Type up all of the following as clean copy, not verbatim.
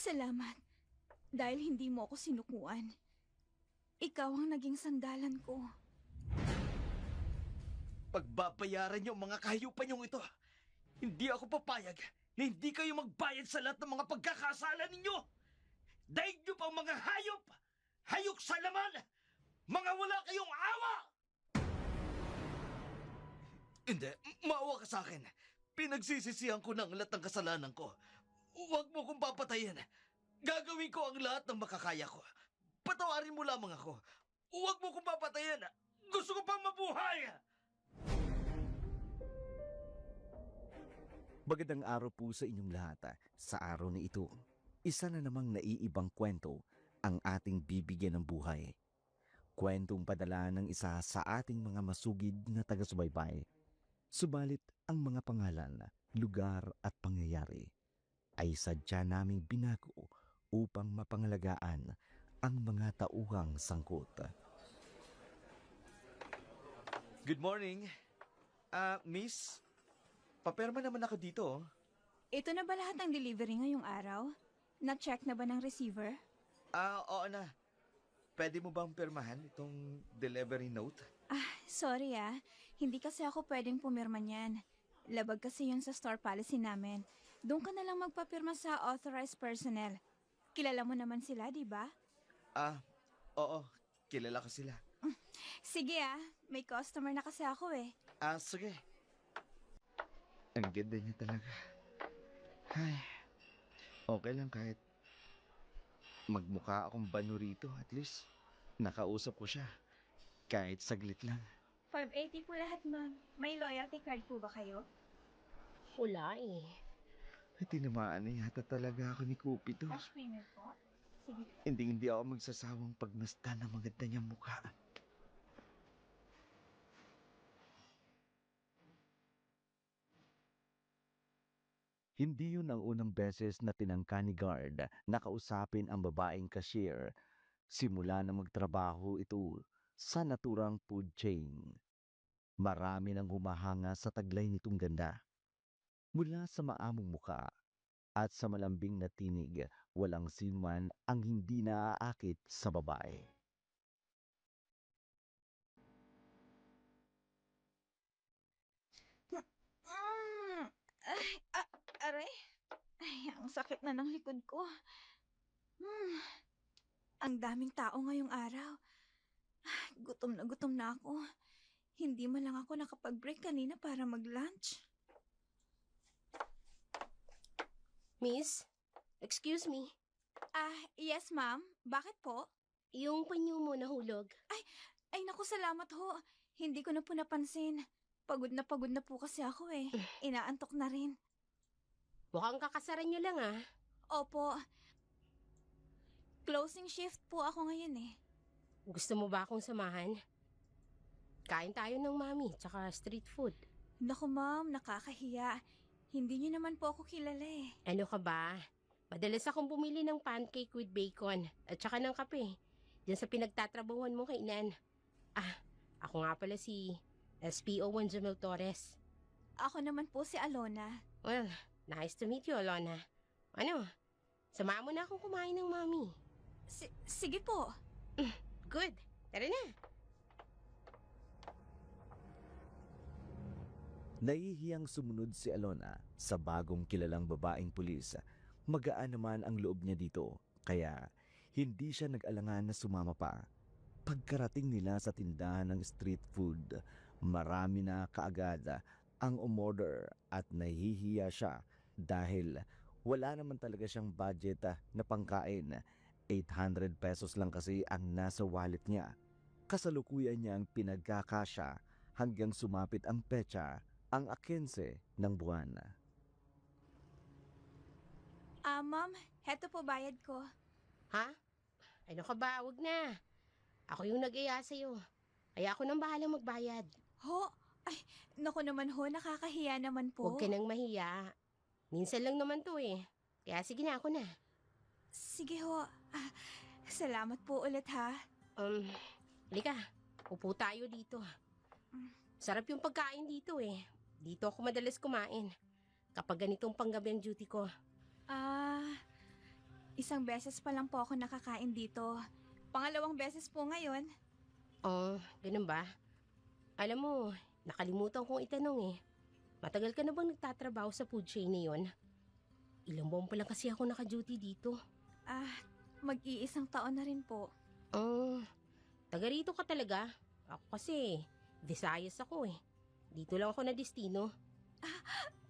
Salamat. Dahil hindi mo ako sinukuan. Ikaw ang naging sandalan ko. Pagbabayaran niyo ang mga kahayupan niyong ito. Hindi ako papayag na hindi kayo magbayad sa lahat ng mga pagkakasala ninyo. Daig niyo pa ang mga hayop! Hayok sa laman! Mga wala kayong awa! Hindi, maawa ka sa akin. Pinagsisisihan ko ng lahat ng kasalanan ko. Huwag mo kong papatayin. Gagawin ko ang lahat ng makakaya ko. Patawarin mo lamang ako. Huwag mo kong papatayin. Gusto ko pang mabuhay! Magandang araw po sa inyong lahat. Sa araw na ito, isa na namang naiibang kwento ang ating bibigyan ng buhay. Kwentong padala ng isa sa ating mga masugid na taga-subaybay. Subalit ang mga pangalan, lugar at pangyayari ay sadya naming binago upang mapangalagaan ang mga tauhang sangkot. Good morning. Miss, paperma naman ako dito. Ito na ba lahat ng delivery ngayong araw? Na-check na ba ng receiver? Oo na. Pwede mo bang pirmahan itong delivery note? Sorry Hindi kasi ako pwedeng pumirma niyan. Labag kasi yun sa store policy namin. Doon ka na lang magpapirma sa authorized personnel. Kilala mo naman sila, di ba? Oo. Kilala ko sila. Sige may customer na kasi ako eh. Sige. Ang ganda niya talaga. Ay, okay lang kahit magmukha akong banu rito. At least, nakausap ko siya. Kahit saglit lang. 580 po lahat, ma'am. May loyalty card po ba kayo? Wala eh. Ay, tinamaan na yata talaga ako ni Cupito. Cash payment po? Sige. Hindi ako magsasawang pagmasdan ng maganda niyang mukha. Hindi yun ang unang beses na tinangka ni guard na kausapin ang babaeng cashier simula na magtrabaho ito sa naturang food chain. Marami nang humahanga sa taglay nitong ganda. Mula sa maamong muka at sa malambing na tinig, walang sinuman ang hindi naaakit sa babae. Aray. Ang sakit na ng likod ko. Ang daming tao ngayong araw. Gutom na ako. Hindi man lang ako nakapag-break kanina para mag-lunch. Miss, excuse me. Yes ma'am. Bakit po? Yung panyo mo nahulog. Ay naku, salamat ho. Hindi ko na po napansin. Pagod na po kasi ako eh. Inaantok na rin. Mukhang kakasaran nyo lang ah. Opo. Closing shift po ako ngayon eh. Gusto mo ba akong samahan? Kain tayo ng mami, tsaka street food. Naku ma'am, nakakahiya. Hindi niyo naman po ako kilala eh. Ano ka ba? Madalas akong bumili ng pancake with bacon at tsaka ng kape. Diyan sa pinagtatrabahuan mo kainan. Ako nga pala si SPO1 Jamil Torres. Ako naman po si Alona. Well, nice to meet you, Alona. Ano? Samahan mo na akong kumain ng mami. Sige po. Good. Tara na. Nahihiyang sumunod si Alona sa bagong kilalang babaeng pulis. Magaan naman ang loob niya dito, kaya hindi siya nag-alangan na sumama pa. Pagkarating nila sa tindahan ng street food, marami na kaagad ang umorder at nahihiya siya dahil wala naman talaga siyang budget na pangkain. 800 pesos lang kasi ang nasa wallet niya. Kasalukuyan niyang pinagkakasya hanggang sumapit ang petsa, ang 15 ng buwan. Ma'am, heto po bayad ko. Ha? Ano ka ba? Wag na. Ako yung nag-iya sa'yo. Kaya ako nang bahalang magbayad. Ho? Ay, naku naman ho, nakakahiya naman po. Huwag ka nang mahiya. Minsan lang naman to eh. Kaya sige na, ako na. Sige ho. Salamat po ulit ha. Halika. Upo tayo dito. Sarap yung pagkain dito eh. Dito ako madalas kumain. Kapag ganitong panggabi ang duty ko. Isang beses pa lang po ako nakakain dito. Pangalawang beses po ngayon. Oh, ganun ba? Alam mo, nakalimutan kong itanong eh. Matagal ka na bang nagtatrabaho sa food chain na yun? Ilang buwan pa lang kasi ako naka-duty dito. Mag-iisang taon na rin po. Oh, taga rito ka talaga? Ako kasi, Visayas ako eh. Dito lang ako na destino.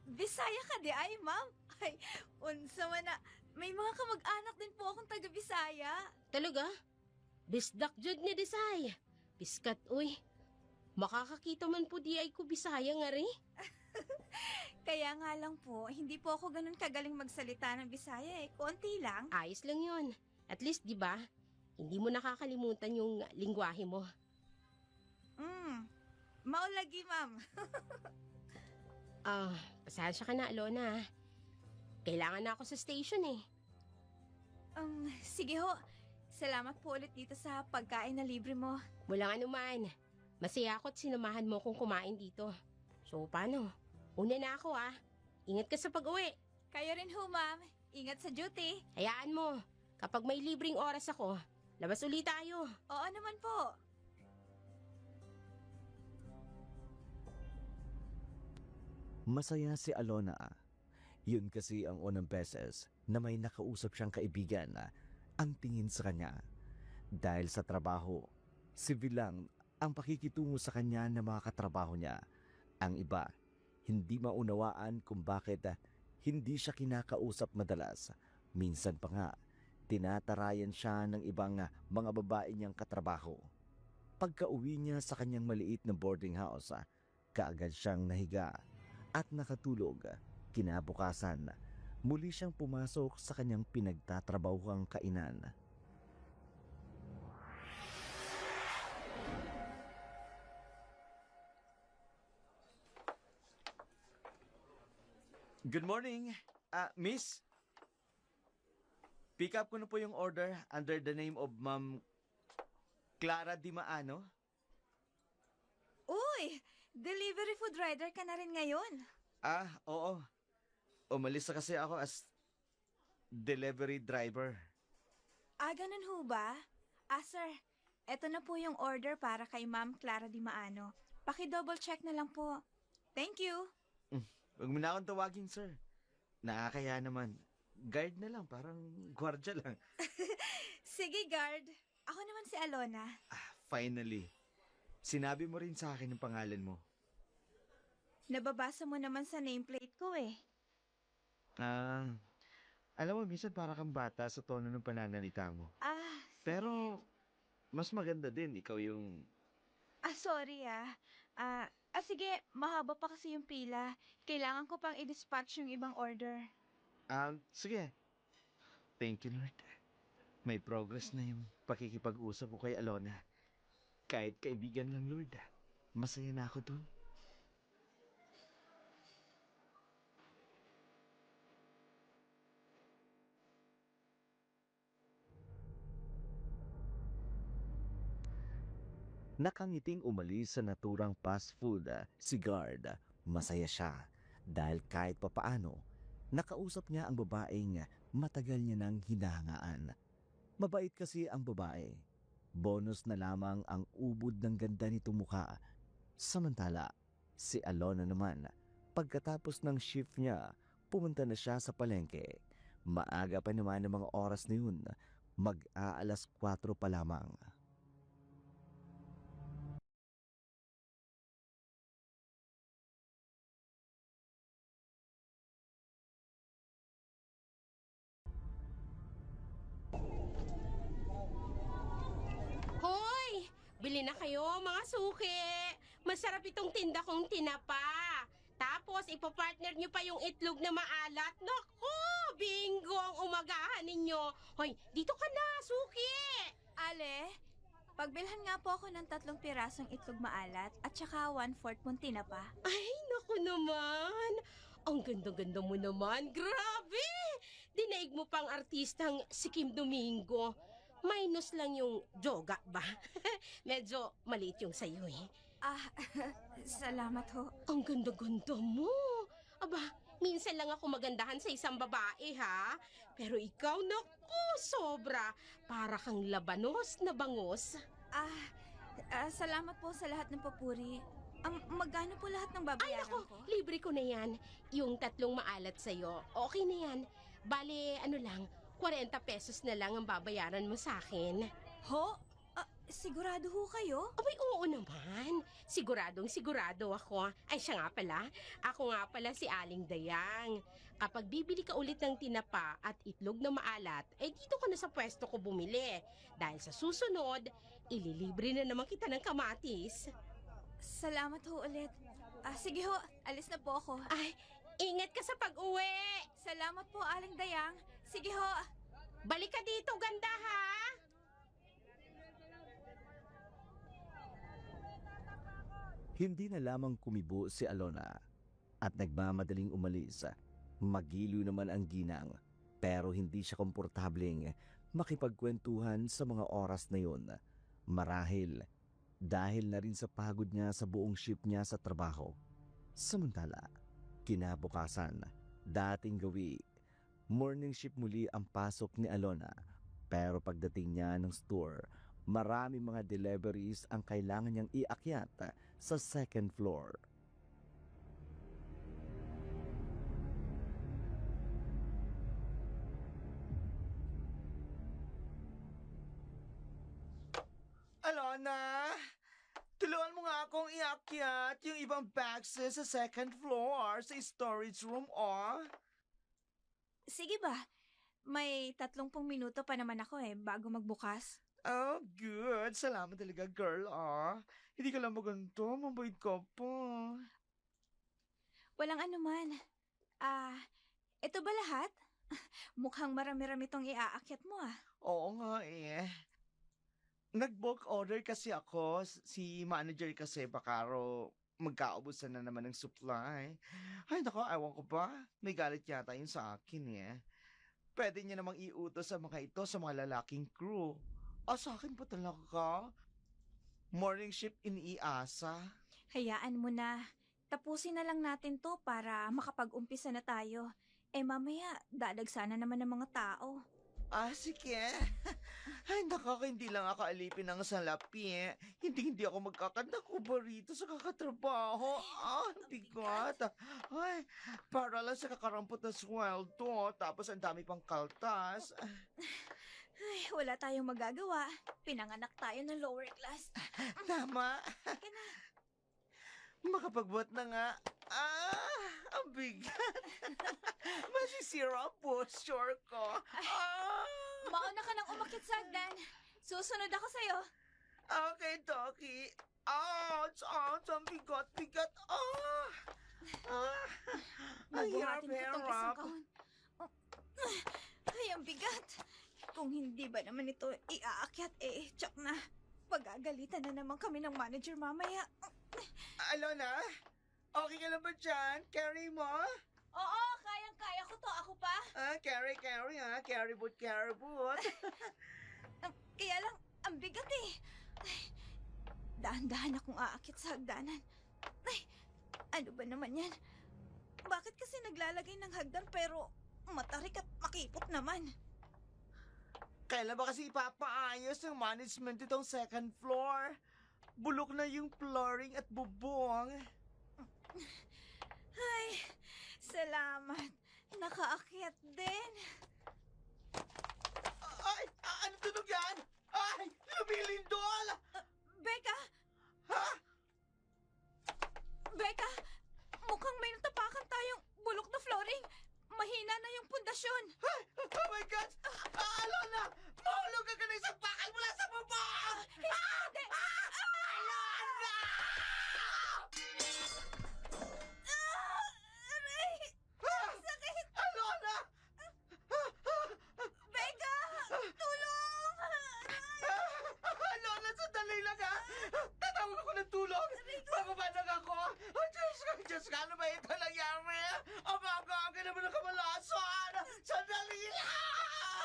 Bisaya ka di ay, ma'am. Ay, unsa man na. May mga kamag-anak din po akong taga Bisaya. Talaga? Bisdak jud ni Desay. Piskat uy. Makakakita man po di ay ko Bisaya nga rin. Kaya nga lang po, hindi po ako ganun kagaling magsalita ng Bisaya eh. Konti lang. Ayos lang yun. At least, di ba? Hindi mo nakakalimutan yung lingwahe mo. Maulagi, ma'am. Pasensya ka na, Alona. Kailangan na ako sa station eh. Sige ho. Salamat po ulit dito sa pagkain na libre mo. Walang anuman. Masaya ako at sinamahan mo kung kumain dito. So, paano? Una na ako ah. Ingat ka sa pag-uwi. Kayo rin ho, ma'am. Ingat sa duty. Hayaan mo. Kapag may libreng oras ako, labas ulit tayo. Oo naman po. Masaya si Alona. Yun kasi ang unang beses na may nakausap siyang kaibigan na ang tingin sa kanya. Dahil sa trabaho, civil lang ang pakikitungo sa kanya ng mga katrabaho niya. Ang iba, hindi maunawaan kung bakit hindi siya kinakausap madalas. Minsan pa nga, tinatarayan siya ng ibang mga babae niyang katrabaho. Pagka-uwi niya sa kanyang maliit na boarding house, kaagad siyang nahiga at nakatulog. Kinabukasan, muli siyang pumasok sa kanyang pinagtatrabahang kainan. Good morning, miss. Pick up ko na po yung order under the name of Ma'am Clara Di Maano. Uy! Delivery food rider ka na rin ngayon. Oo. Umalis na kasi ako as delivery driver. Ganun ho ba? Sir, eto na po yung order para kay Ma'am Clara Di Maano. Paki-double check na lang po. Thank you. Huwag mo na akong tawagin, sir. Nakakaya naman. Guard na lang, parang gwardya lang. Sige, guard. Ako naman si Alona. Finally. Sinabi mo rin sa akin yung pangalan mo. Nababasa mo naman sa nameplate ko eh. Alam mo, minsan para kang bata sa tono ng pananalita mo. Pero, mas maganda din, ikaw yung... Sorry sige, mahaba pa kasi yung pila. Kailangan ko pang i-dispatch yung ibang order. Sige. Thank you, Lord. May progress na yung pakikipag-usap ko kay Alona. Kahit kaibigan lang, Lord. Masaya na ako dun. Nakangiting umalis sa naturang fast food si Guard. Masaya siya dahil kahit papaano, nakausap niya ang babaeng matagal niya nang hinahangaan. Mabait kasi ang babae. Bonus na lamang ang ubod ng ganda nitong mukha. Samantala, si Alona naman, pagkatapos ng shift niya, pumunta na siya sa palengke. Maaga pa naman ng mga oras na yun, mag-aalas 4 pa lamang. Hoy! Bili na kayo, mga suki! Masarap itong tinda kong tinapa. Tapos, ipapartner nyo pa yung itlog na maalat. Naku! Bingo ang umagahan ninyo. Hoy, dito ka na, suki! Ale, pagbilhan nga po ako ng 3 pirasong itlog maalat at saka 1/4 pong tinapa. Ay, naku naman. Ang ganda-ganda mo naman. Grabe! Dinaig mo pang artistang si Kim Domingo. Minus lang yung joga ba? Medyo maliit yung sayo eh. Salamat ho. Ang ganda-ganda mo. Aba, Minsan lang ako magandahan sa isang babae, ha? Pero ikaw, naku, sobra. Para kang labanos na bangos. Salamat po sa lahat ng papuri. Magkano po lahat ng babayaran Ako, ko? libre ko na yan. Yung 3 maalat sa'yo, okay na yan. Bale, ano lang, 40 pesos na lang ang babayaran mo sa akin. Ho? Sigurado ho kayo? Abay, oo naman. Siguradong sigurado ako. Ay, siya nga pala. Ako nga pala si Aling Dayang. Kapag bibili ka ulit ng tinapa at itlog na maalat, dito ka na sa pwesto ko bumili. Dahil sa susunod, ililibre na naman kita ng kamatis. Salamat ho ulit. Sige ho, alis na po ako. Ay, ingat ka sa pag-uwi. Salamat po, Aling Dayang. Sige ho. Balik ka dito, ganda ha. Hindi na lamang kumibo si Alona at nagmamadaling umalis. Magiliw naman ang ginang pero hindi siya komportableng makipagkwentuhan sa mga oras na yun. Marahil dahil na rin sa pagod niya sa buong shift niya sa trabaho. Samantala, kinabukasan, dating gawi, morning shift muli ang pasok ni Alona. Pero pagdating niya ng store, marami mga deliveries ang kailangan niyang iakyat sa second floor. Alona, tulungan mo nga akong iakyat yung ibang boxes sa second floor sa storage room, Sige ba? May 30 minuto pa naman ako bago magbukas. Oh, good. Salamat talaga, girl, Hindi ka lang maganto. Mabait ka pa. Walang anuman. Ito ba lahat? Mukhang marami-rami tong iaakyat mo Oo nga Nag-bulk order kasi ako. Si manager kasi baka raw magkaubusan na naman ng supply. Ay, nako, ewan ko ba? May galit yata yun sa akin Pwede niya namang iutos sa mga ito sa mga lalaking crew. Sa akin pa talaga? Morning shift iniasa. Hayaan mo na. Tapusin na lang natin to para makapag-umpisa na tayo. Mamaya, dadagsanan naman ng mga tao. Sige. Ay, nako, hindi lang ako alipin ng salapi Hindi ako magkakandakuba rito sa kakatrabaho. Bigat. Ay, para lang sa kakarampot na sweldo. Tapos ang dami pang kaltas. Ay, wala tayong magagawa. Pinanganak tayo ng lower class. Tama. Makapagbuhat na nga. Ang bigat. Masisira ang posture ko. Mauna ka nang umakyat sa hagdan. Susunod ako sa'yo. Okay, Doki. Ang bigat. Ang Mabuhatin ko tong isang hirap. kahon. Ay, ang bigat. Kung hindi ba naman ito iaakyat, tsak na. Pagagalitan na naman kami ng manager mamaya. Alona, okay ka lang ba dyan? Carry mo? Oo, kayang-kaya ko to. Ako pa. Carry, Carry boot. Kaya lang, ang bigat Ay, dahan-dahan akong aakyat sa hagdanan. Ay, ano ba naman yan? Bakit kasi naglalagay ng hagdan pero matarik at makipot naman? Kailan ba kasi ipapaayos ng management itong second floor? Bulok na yung flooring at bubong. Ay, salamat. Nakaakyat din. Ay! Ano tunog yan? Ay! Lumilindol! Becca! Ha? Becca! Mukhang may natapakan tayong bulok na flooring. Mahina na yung pundasyon. Ay! Oh my God! Alona! Mahulog ka na isang bakal mula sa bubong! Hindi! Alona! Aray! Sakit! Alona! Becca! Tulong! Alona, sandali lang Tatawag ako ng tulong! Mababanag ako! Diyos ka, ano ba ito nangyari? Ang aga-aga naman ang kamalasan! Sandali lang!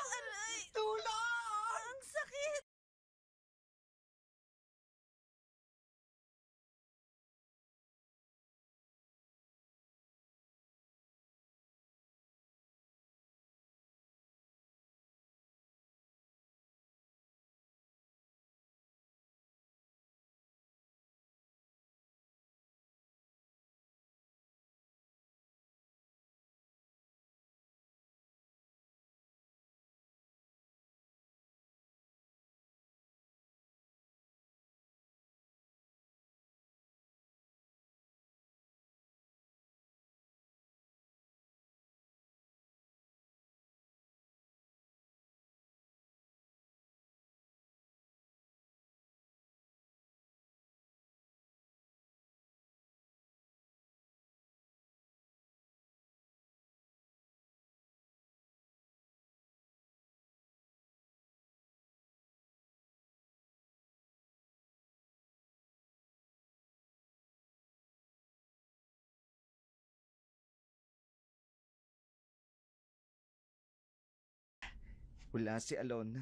Wala si Alon.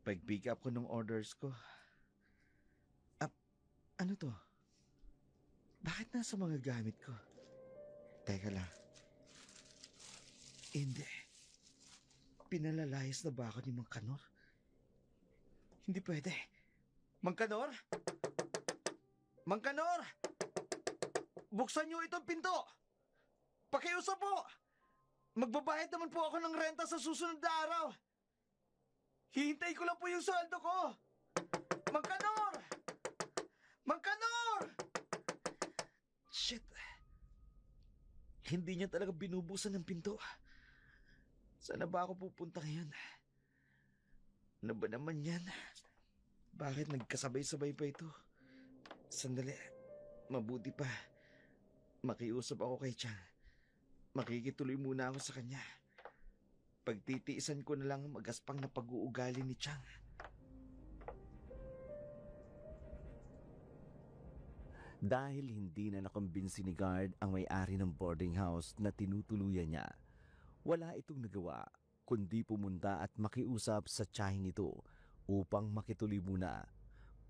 Pag-pick up ko ng orders ko. Ano to? Bakit nasa mga gamit ko? Teka lang. Hindi. Pinalalayas na ba ako ni Mang Kanor? Hindi pwede. Mang Kanor? Mang Kanor! Buksan niyo itong pinto! Pakiusap po! Magbabayad naman po ako ng renta sa susunod na araw! Hihintay ko lang po yung sweldo ko! Mang Kanor! Mang Kanor! Shit. Hindi niya talaga binubusan ng pinto. Saan ba ako pupunta ngayon? Ano ba naman yan? Bakit nagkasabay-sabay pa ito? Sandali. Mabuti pa. Makiusap ako kay Chang. Makikituloy muna ako sa kanya. Pagtitiisan ko na lang ang magaspang na pag-uugali ni Chang. Dahil hindi na nakumbinsi ni guard ang may-ari ng boarding house na tinutuluyan niya, wala itong nagawa kundi pumunta at makiusap sa tiyahin nito upang makituloy muna.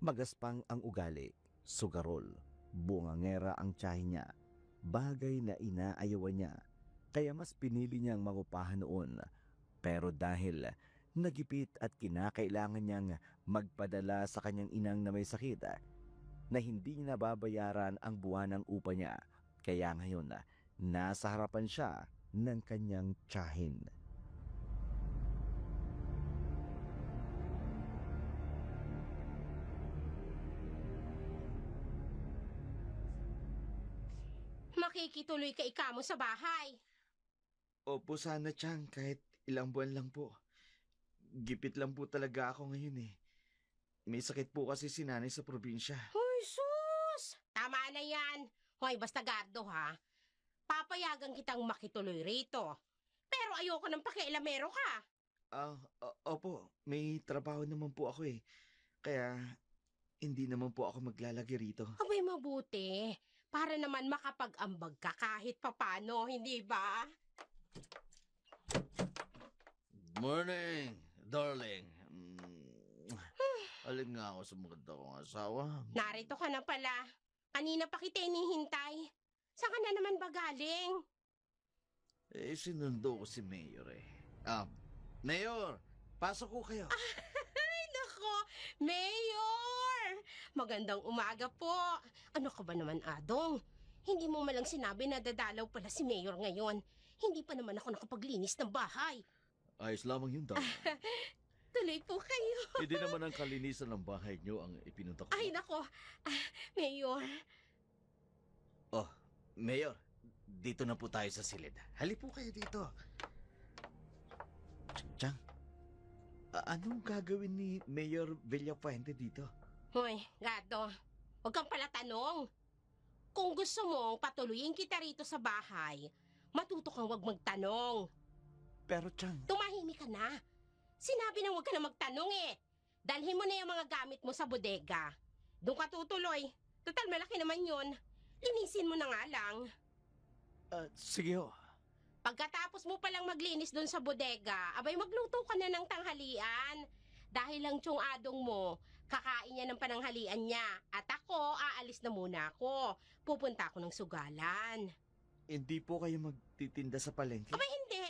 Magaspang ang ugali, sugarol, bungangera ang tiyahin niya, bagay na inaayawan niya, kaya mas pinili niyang magupahan noon. Pero dahil nagipit at kinakailangan niyang magpadala sa kanyang inang na may sakit, na hindi nababayaran ang buwan ng upa niya. Kaya ngayon, nasa harapan siya ng kanyang tiyahin. Makikituloy ka ikamo sa bahay. Opo sana, Chang, kahit ilang buwan lang po. Gipit lang po talaga ako ngayon eh. May sakit po kasi si nanay sa probinsya. Hoy, sus! Tama na yan. Hoy, basta gardo ha. Papayagan kitang makituloy rito. Pero ayoko ng pakialamero ka. Opo, may trabaho naman po ako eh. Kaya hindi naman po ako maglalagi rito. Abay mabuti. Para naman makapag-ambag ka kahit papano, hindi ba? Morning, darling. Alin nga ako sa maganda kong asawa. Narito ka na pala. Kanina pa kita inihintay. Saan ka na naman ba galing? Sinundo ko si Mayor eh. Mayor, pasok ko kayo. Ay, nako, Mayor! Magandang umaga po. Ano ka ba naman, Adong? Hindi mo malang sinabi na dadalaw pala si Mayor ngayon. Hindi pa naman ako nakapaglinis ng bahay. Ayos lamang yun, darling. Tuloy po kayo. Hindi naman ang kalinisan ng bahay niyo ang ipinunta ko. Ay, nako. Mayor. Oh, Mayor, dito na po tayo sa silid. Hali po kayo dito. Chang, anong gagawin ni Mayor Villafuente dito? Hoy, Gado. Huwag kang pala tanong. Kung gusto mong patuloyin kita rito sa bahay, matuto kang huwag magtanong. Pero Chang, Tumahimik ka na. Sinabi na huwag ka na magtanong eh. Dalhin mo na yung mga gamit mo sa bodega. Doon ka tutuloy. Total malaki naman yun. Linisin mo na nga lang. sige ho. Pagkatapos mo palang maglinis doon sa bodega, abay magluto ka na ng tanghalian. Dahil lang tiyong adong mo, kakain niya ng pananghalian niya. At ako, aalis na muna ako. Pupunta ako ng sugalan. Hindi po kayo magtitinda sa palengke? Abay hindi.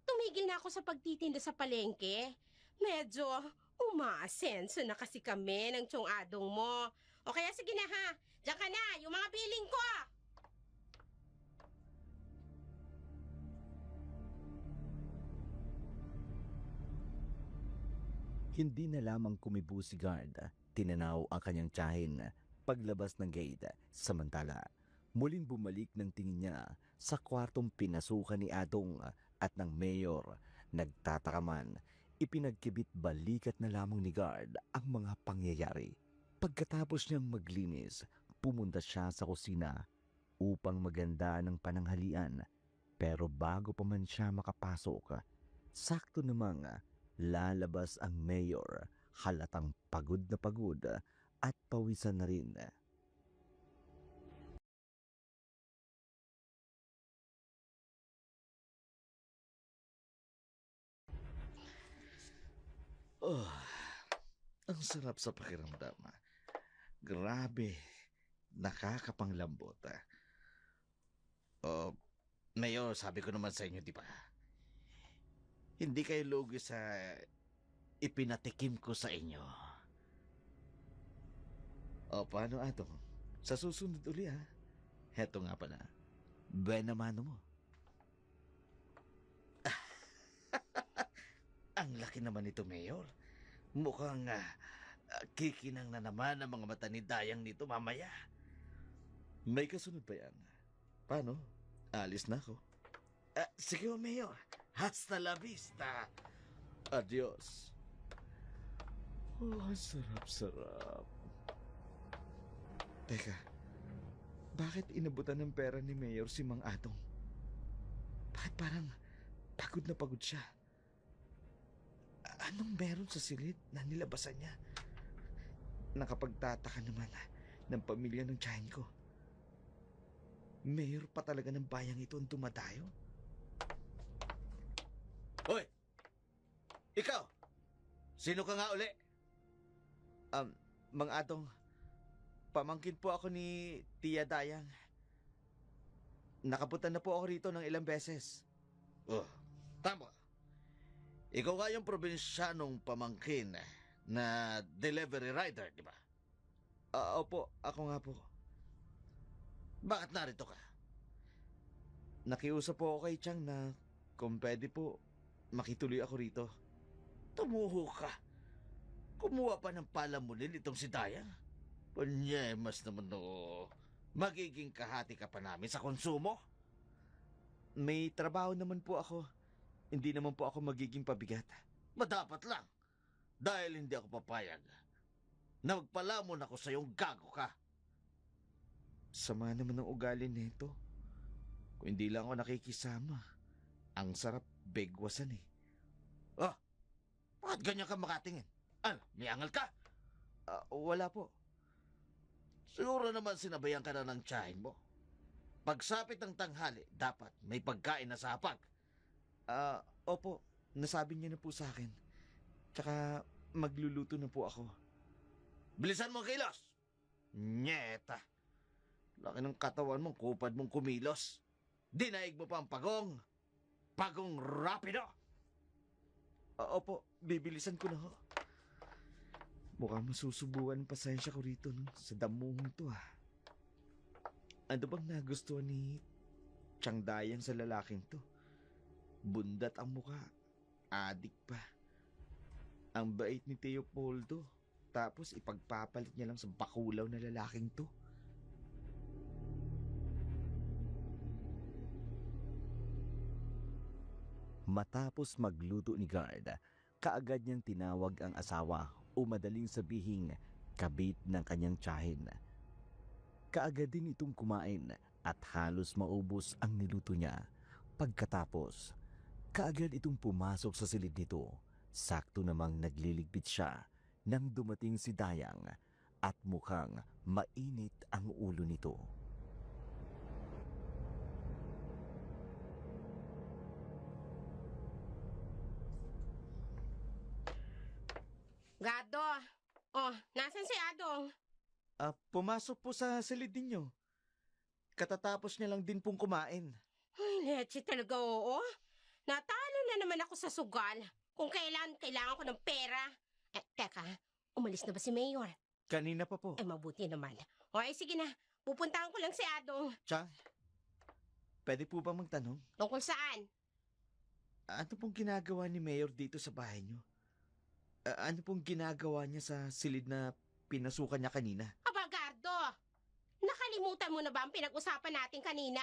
Tumigil na ako sa pagtitinda sa palengke. Medyo umaasenso na kasi kami ng tiyong adong mo. O kaya sige na ha, diyan ka na, yung mga billing ko. Hindi na lamang kumibo si guard, tinanaw ang kanyang tiyahin paglabas ng gate. Samantala, muling bumalik ng tingin niya sa kwartong pinasukan ni Adong at ng mayor. Nagtataka man, ipinagkibit balikat na lamang ni guard ang mga pangyayari. Pagkatapos niyang maglinis, pumunta siya sa kusina upang maganda ng pananghalian. Pero bago pa man siya makapasok, sakto namang lalabas ang mayor, halatang pagod at pawisan na rin. Oh, ang sarap sa pakiramdam. Grabe, nakakapanglambot. Oh, Mayor, sabi ko naman sa inyo, di ba? Hindi kayo lugi sa ipinatikim ko sa inyo. O, paano ato? Sa susunod uli, ha? Heto nga pala. Buena mano mo. Ang laki naman ito, Mayor. Mukhang kikinang na naman ang mga mata ni Dayang nito mamaya. May kasunod pa yan. Paano? Alis na ako. Sige, Mayor. Hasta la vista. Adios. Oh, sarap-sarap. Teka, bakit inabutan ng pera ni Mayor si Mang Atong? Bakit parang pagod na pagod siya? Anong meron sa silid na nilabasan niya? Nakapagtataka naman ng pamilya ng tiyahin ko. Mayor pa talaga ng bayang ito ang dumadayo? Hoy! Ikaw! Sino ka nga uli? Mang Atong, pamangkin po ako ni Tia Dayang. Nakapunta na po ako rito ng ilang beses. Oh, tama. Ikaw nga yung probinsyanong pamangkin na delivery rider, di ba? Opo, ako nga po. Bakit narito ka? Nakiusap po ako kay Chang na kung pwede po, makituloy ako rito. Tumuho ka. Kumuha pa ng palamunin itong si Dayang. Panyemas naman no. Magiging kahati ka pa namin sa konsumo. May trabaho naman po ako. Hindi naman po ako magiging pabigat. Madapat lang. Dahil hindi ako papayag. Na magpalamon ako sa iyong gago ka. Sama naman ng ugali nito. Kung hindi lang ako nakikisama, ang sarap begwasan eh. Oh, bakit ganyan ka makatingin? Ano, may angal ka? Wala po. Siguro naman sinabayan ka na ng tiyahin mo. Pagsapit ng tanghali, dapat may pagkain na sa hapag. Opo. Nasabi niya na po sa akin. Tsaka magluluto na po ako. Bilisan mo ang kilos! Nyeta! Laki ng katawan mong kupad mong kumilos. Dinaig mo pa ang pagong. Pagong rapido! Opo, bibilisan ko na ho. Mukhang masusubuan ang pasensya ko rito sa damuhong to Ano bang nagustuhan ni Chang Dayang sa lalaking to? Bundat ang muka. Adik pa. Ang bait ni Teopoldo. Tapos ipagpapalit niya lang sa bakulaw na lalaking to. Matapos magluto ni Guard, kaagad niyang tinawag ang asawa o madaling sabihing kabit ng kanyang tiyahin. Kaagad din itong kumain at halos maubos ang niluto niya. Pagkatapos, kaagad itong pumasok sa silid nito. Sakto namang nagliligpit siya nang dumating si Dayang at mukhang mainit ang ulo nito. Gado! Oh, nasan si Adong? Pumasok po sa silid ninyo. Katatapos niya lang din pong kumain. Ay, leche talaga, oo. Natalo na naman ako sa sugal. Kung kailangan ko ng pera. Teka, umalis na ba si Mayor? Kanina pa po. Mabuti naman. O, sige na. Pupuntahan ko lang si Adong. Chang, pwede po ba magtanong? Tungkol saan? Ano pong ginagawa ni Mayor dito sa bahay niyo? Ano pong ginagawa niya sa silid na pinasukan niya kanina? Aba, Gardo! Nakalimutan mo na ba ang pinag-usapan natin kanina?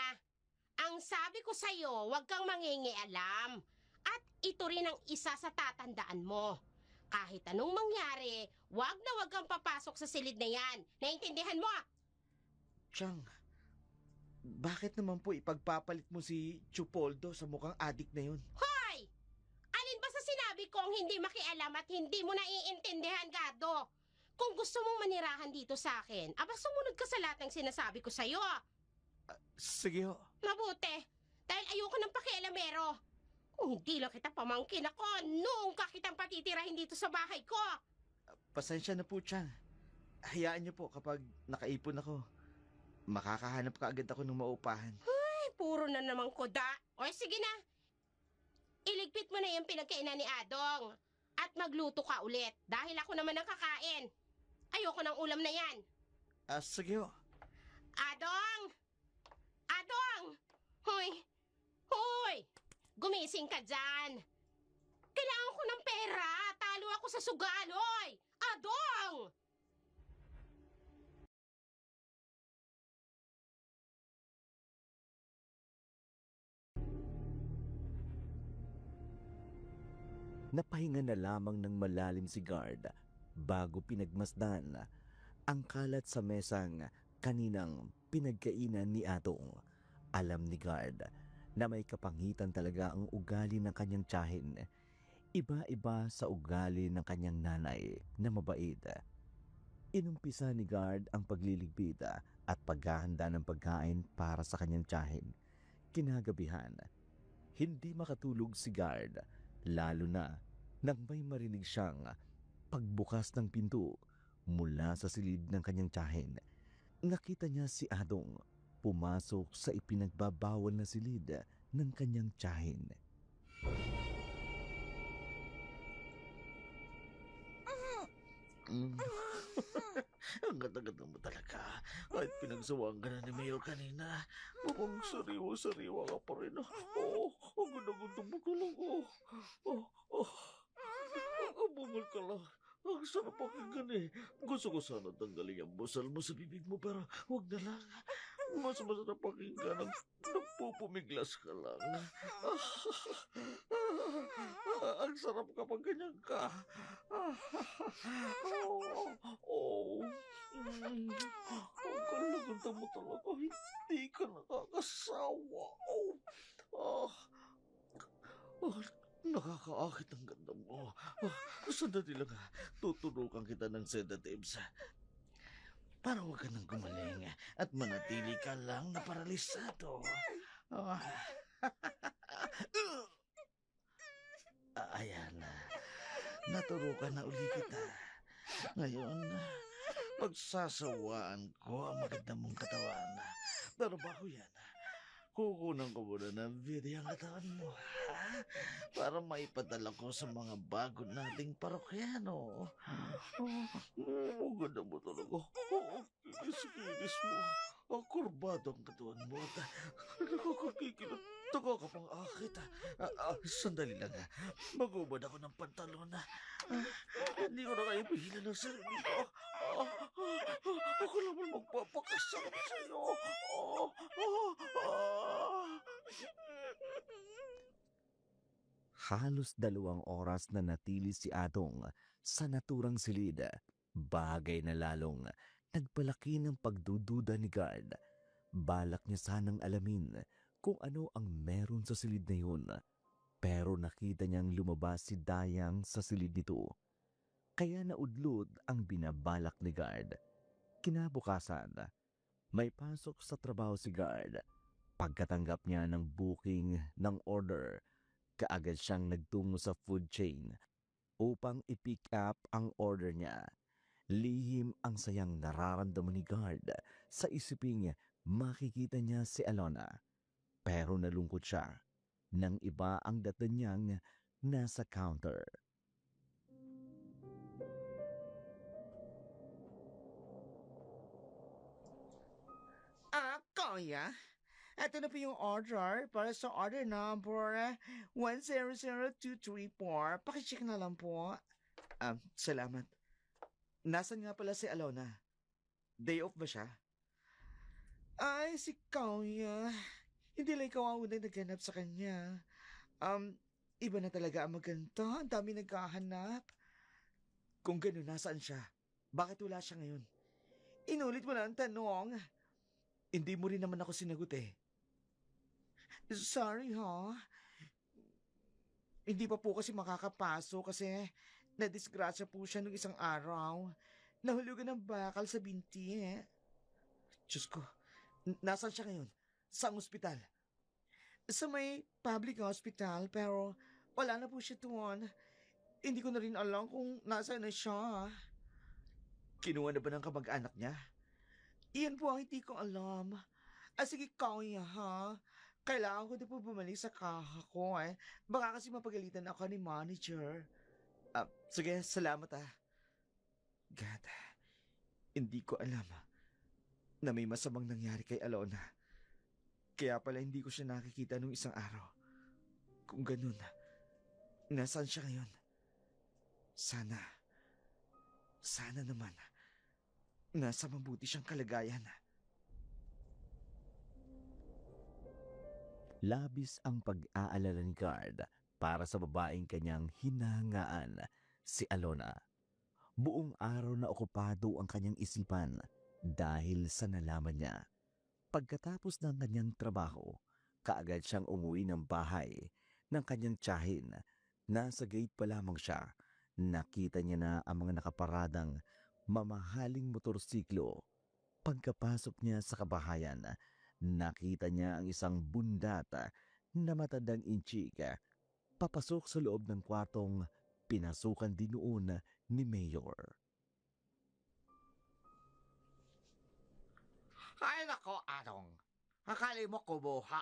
Ang sabi ko sa'yo, huwag kang mangingialam. At ito rin ang isa sa tatandaan mo. Kahit anong mangyari, huwag na huwag kang papasok sa silid na yan. Naintindihan mo? Chang, bakit naman po ipagpapalit mo si Chupoldo sa mukhang adik na yun? Hoy! Alin ba sa sinabi kong hindi makialam at hindi mo naiintindihan, Gardo? Kung gusto mong manirahan dito sa akin, aba sumunod ka sa lahat ng sinasabi ko sa'yo. Sige ho. Mabuti, dahil ayoko ng pakialamero. Kung hindi lang kita pamangkin ako, noong ka kitang patitirahin dito sa bahay ko. Pasensya na po, Chang. Hayaan niyo po kapag nakaipon ako. Makakahanap ka agad ako ng maupahan. Ay, puro na naman kuda. O sige na. Iligpit mo na yung pinagkainan ni Adong. At magluto ka ulit dahil ako naman ang kakain. Ayoko ng ulam na yan. Sige ho. Adong! Adong! Hoy! Hoy! Gumising ka dyan! Kailangan ko ng pera! Talo ako sa sugaloy! Adong! Napahinga na lamang ng malalim si Guard bago pinagmasdan ang kalat sa mesang kaninang pinagkainan ni Atong. Alam ni Guard na may kapangitan talaga ang ugali ng kanyang tiyahin. Iba-iba sa ugali ng kanyang nanay na mabait. Inumpisa ni Guard ang pagliligpit at paghahanda ng pagkain para sa kanyang tiyahin. Kinagabihan, hindi makatulog si Guard, lalo na nang may marinig siyang pagbukas ng pinto mula sa silid ng kanyang tiyahin. Nakita niya si Adong pumasok sa ipinagbabawal na silid ng kanyang tiyahin. Ang ganda-ganda mo talaga. Kahit pinagsawaan ka na ni Mayor kanina, mukhang sariwa-sariwa ka pa rin. Ang ganda-ganda mo talaga. Ang bungal ka lang. Ang sarap pakinggan eh. Gusto ko sana tanggalin ang busal mo sa bibig mo pero huwag na lang. Mas masarap pakinggan ang nagpupumiglas ka lang. Ang sarap kapag ganyan ka. Ang kalaganda mo talaga. Hindi ka nakakasawa. Nakakaakit ang ganda mo. Sandali lang ha. Tuturukan kita ng sedatives. Para huwag ka nang gumaling at manatili ka lang na paralisado. Ayan. Naturukan na uli kita. Ngayon, pagsasawaan ko ang maganda mong katawan. Pero bago yan, kukunan ko muna ng video ang katawan mo, ha? Para maipadala ko sa mga bago nating parokyano. Ang ganda mo talaga. Kinis-kinis mo. Ang kurbado ang katawan mo. Nakakakikilot. Nakakapang-akit. Sandali lang, ha? Magubad ako ng pantalon, ha? Hindi ko na kayo pihilan ng sarili ko. Ako naman magpapakasarap sa'yo. Halos 2 oras na natili si Atong sa naturang silid. Bagay na lalong nagpalaki ng pagdududa ni Guard. Balak niya sanang alamin kung ano ang meron sa silid na yun. Pero nakita niyang lumabas si Dayang sa silid nito. Kaya naudlot ang binabalak ni Guard. Kinabukasan, may pasok sa trabaho si Guard. Pagkatanggap niya ng booking ng order, kaagad siyang nagtungo sa food chain upang i-pick up ang order niya. Lihim ang sayang nararamdaman ni Guard sa isiping makikita niya si Alona. Pero nalungkot siya nang iba ang dating niyang nasa counter. Kuya, ito na po yung order para sa order number 100234. Pakicheck na lang po. Salamat. Nasaan nga pala si Alona? Day off ba siya? Ay, si Kuya. Hindi lang ikaw ang unang naghanap sa kanya. Iba na talaga ang maganda. Ang dami naghahanap. Kung gano'n, nasaan siya? Bakit wala siya ngayon? Inulit mo na ang tanong. Hindi mo rin naman ako sinagot eh. Sorry, ha? Hindi pa po kasi makakapasok kasi nadisgrasya po siya nung isang araw. Nahulugan ng bakal sa binti eh. Diyos ko, nasaan siya ngayon? Saang ospital? sa may public hospital pero wala na po siya doon. Hindi ko na rin alam kung nasaan na siya. Kinuha na ba ng kamag-anak niya? Iyan po ang hindi ko alam. Sige, Kaya ha. Kailangan ko na po bumalik sa kaha ko eh. Baka kasi mapagalitan ako ni manager. Sige, salamat God, hindi ko alam na may masamang nangyari kay Alona. Kaya pala hindi ko siya nakikita nung isang araw. Kung ganun, nasaan siya ngayon? Sana naman, nasa mabuti siyang kalagayan. Labis ang pag-aalala ni Guard para sa babaeng kanyang hinahangaan, si Alona. Buong araw na okupado ang kanyang isipan dahil sa nalaman niya. Pagkatapos ng kanyang trabaho, kaagad siyang umuwi ng bahay ng kanyang tiyahin. Nasa gate pa lamang siya, nakita niya na ang mga nakaparadang mamahaling motorsiklo. Pagkapasok niya sa kabahayan, nakita niya ang isang bundat na matandang inchik. Papasok sa loob ng kwartong pinasukan din noon ni Mayor. Ay nako, Anong. Akali mo kumuha.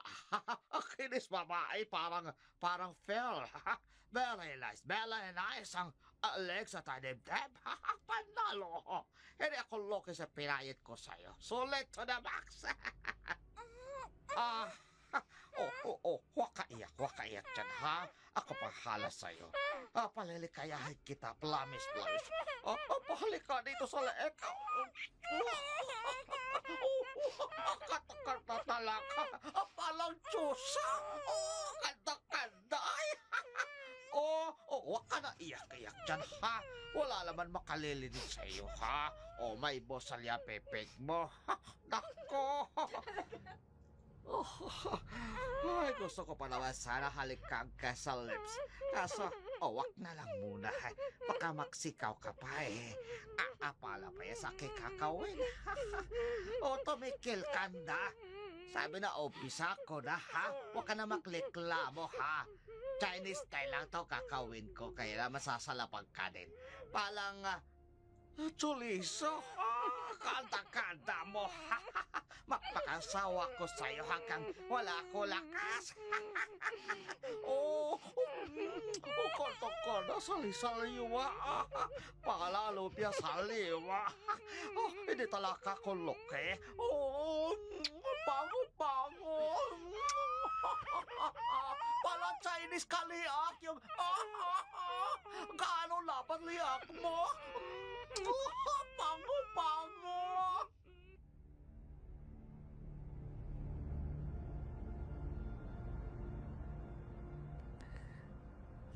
Kinis babae, parang fair. Very nice ang legs at adibdib. Panalo. Hindi ako loki sa pinayit ko sa'yo. Sulit to the max. Huwag kaiyak dyan, ha? Ako pahala sa'yo. Palilikayahin kita, promise. Pahalik ka dito sa leeg. Katakal na talaga. Palang tsusa. Kanda-kanda. Huwag ka na iyak-iyak dyan, ha? Wala naman makalilinig sa'yo, ha? May bosalya pepeg mo. Nako. Ay, gusto ko pa naman sana halikan ka sa lips. Kaso, wag na lang muna. Baka maksikaw ka pa eh. Pala pa sa aking kakawin. Tumikil ka na. Sabi na, umpisa ko na ha. Huwag ka na makliklamo ha. Chinese style lang to kakawin ko. Kaya masasalapan ka din. Palang, Chuliso, kanta-kanta mo. Magpakasawa ko sa'yo hanggang wala ko lakas. Konto-konto, sali-saliwa. Palalo piya saliwa. Hindi talaga ko loke. Bango-bango. Pala Chinese kaliak yung... Gaano laban liak mo? Bango-bango.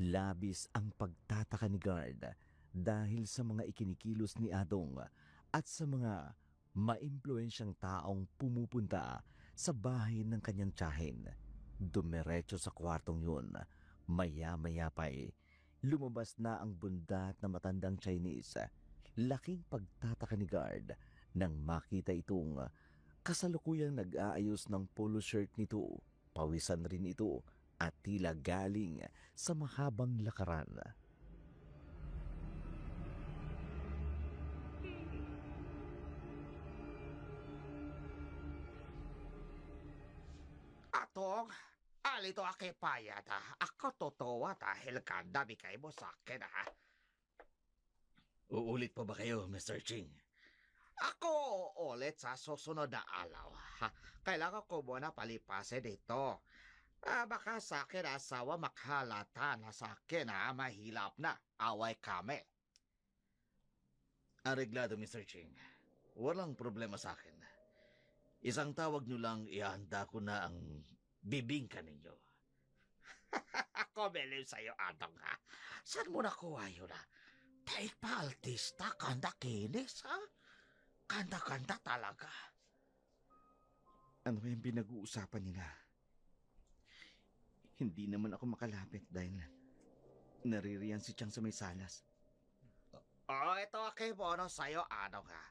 Labis ang pagtataka ni Guard dahil sa mga ikinikilos ni Adong at sa mga maimpluwensyang taong pumupunta sa bahay ng kanyang tiyahin. Dumiretso sa kwartong yun. Maya-maya pa'y lumabas na ang bundat na matandang Chinese. Laking pagtataka ni Guard nang makita itong kasalukuyang nag-aayos ng polo shirt nito. Pawisan rin ito at tila galing sa mahabang lakaran. Atong, alito ake payat ha. Ako totoo dahil kanda bigay mo sa akin ha. Uulit pa ba kayo, Mr. Ching? Ako ulit sa susunod na araw ha. Kailangan ko muna palipasin dito. Baka sa akin asawa makhalata na sa akin ha. Mahilap na. Away kami. Areglado, Mr. Ching. Walang problema sa akin. Isang tawag nyo lang, ihanda ko na ang bibingka ninyo. Ako believe sa'yo, Adong ha. Saan mo nakuha yun ha? Taig pa artista, kanda kinis ha? Kanda-kanda talaga. Ano yung pinag-uusapan nila? Hindi naman ako makalapit dahil naririyan si Chang sa may salas. Ito aking bono sa'yo, Adong ha.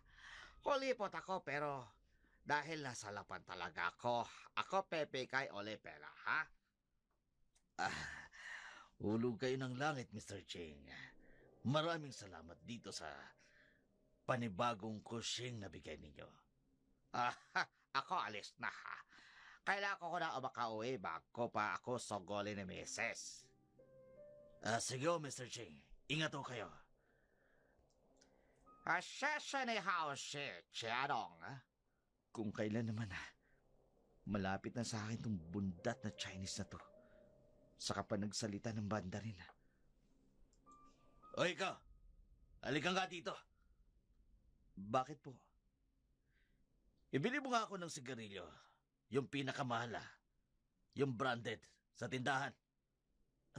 Kulipot ako pero Dahil nasa lapan talaga ako. Ako Pepe kay Ole Pera, ha? Hulog kayo ng langit, Mr. Ching. Maraming salamat dito sa panibagong kusyeng na bigay ninyo. Ah, ako alis na, ha? Kailangan ko na makauwi bago pa ako sogolin ni Mrs. Sige ho, Mr. Ching. Ingat ho kayo. Siya ni Hao Shi, Chiarong. Kung kailan naman malapit na sa akin tong bundat na Chinese na to. Saka pa nagsalita ng Mandarin. O ikaw, halika nga dito. Bakit po? Ibili mo nga ako ng sigarilyo. Yung pinakamahal, yung branded, sa tindahan.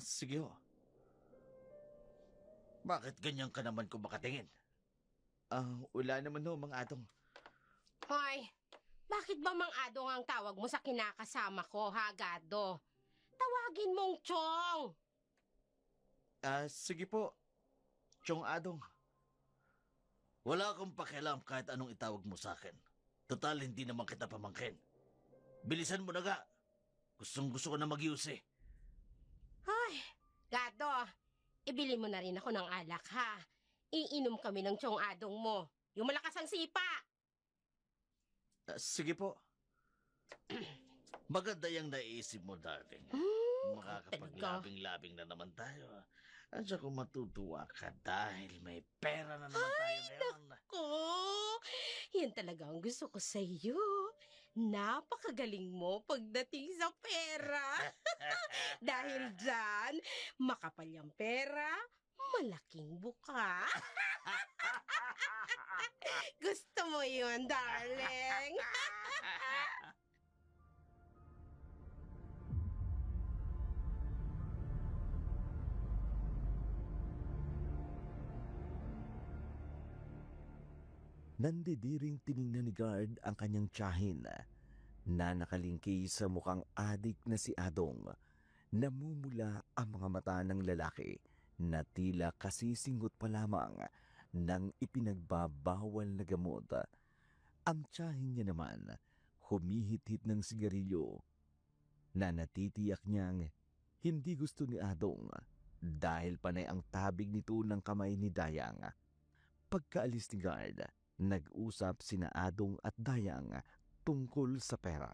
Sige ho. Bakit ganyan ka naman kung makatingin? Wala naman ho, Mang Adong. Hoy, bakit ba Mang Adong ang tawag mo sa kinakasama ko, ha, Gado? Tawagin mong Chong! Sige po. Chong Adong. Wala akong pakialam kahit anong itawag mo sa akin. Total, hindi naman kita pamangkin. Bilisan mo na ga. Gustong-gusto ko na mag-use. Ay, Gado, ibili mo na rin ako ng alak, ha? Iinom kami ng Chong Adong mo. Yung malakas ang sipa! Sige po. Maganda yung naisip mo, darling. talaga. Makakapaglabing-labing na naman tayo. At saka matutuwa ka dahil may pera na naman tayo ngayon. Ko, yan talaga ang gusto ko sa iyo. Napakagaling mo pagdating sa pera. Dahil dyan, makapal yung pera, malaking buka. Gusto mo yun, darling? Nandidiring tiningnan ni Guard ang kanyang tiyahin na nakalingki sa mukhang adik na si Adong. Namumula ang mga mata ng lalaki na tila kasisingot pa lamang ng ipinagbabawal na gamot. Ang tiyahin niya naman humihit-hit ng sigarilyo na natitiyak niyang hindi gusto ni Adong dahil panay ang tabig nito ng kamay ni Dayang. Pagkaalis ni Guard, nag-usap sina Adong at Dayang tungkol sa pera.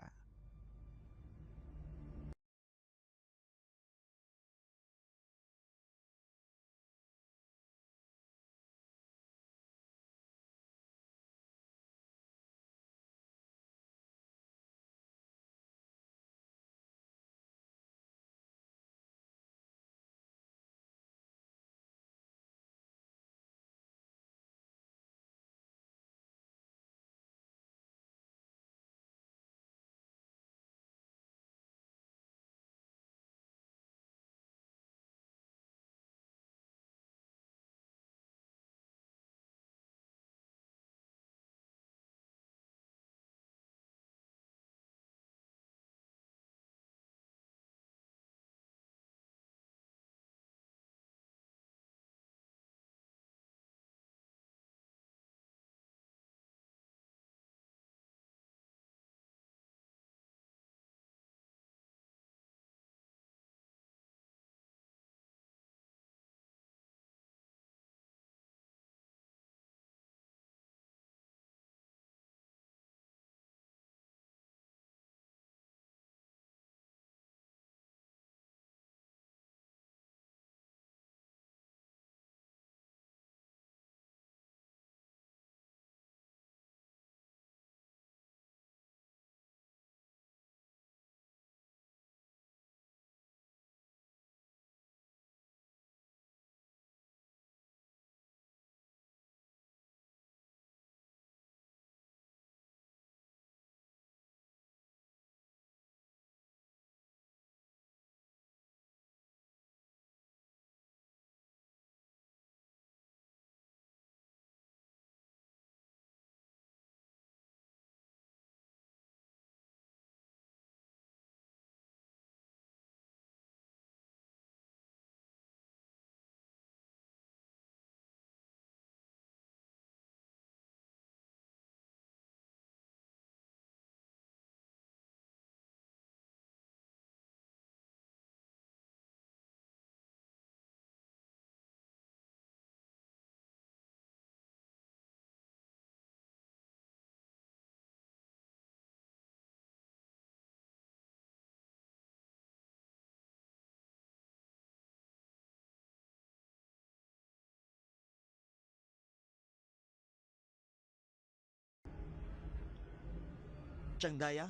Chang Dayang,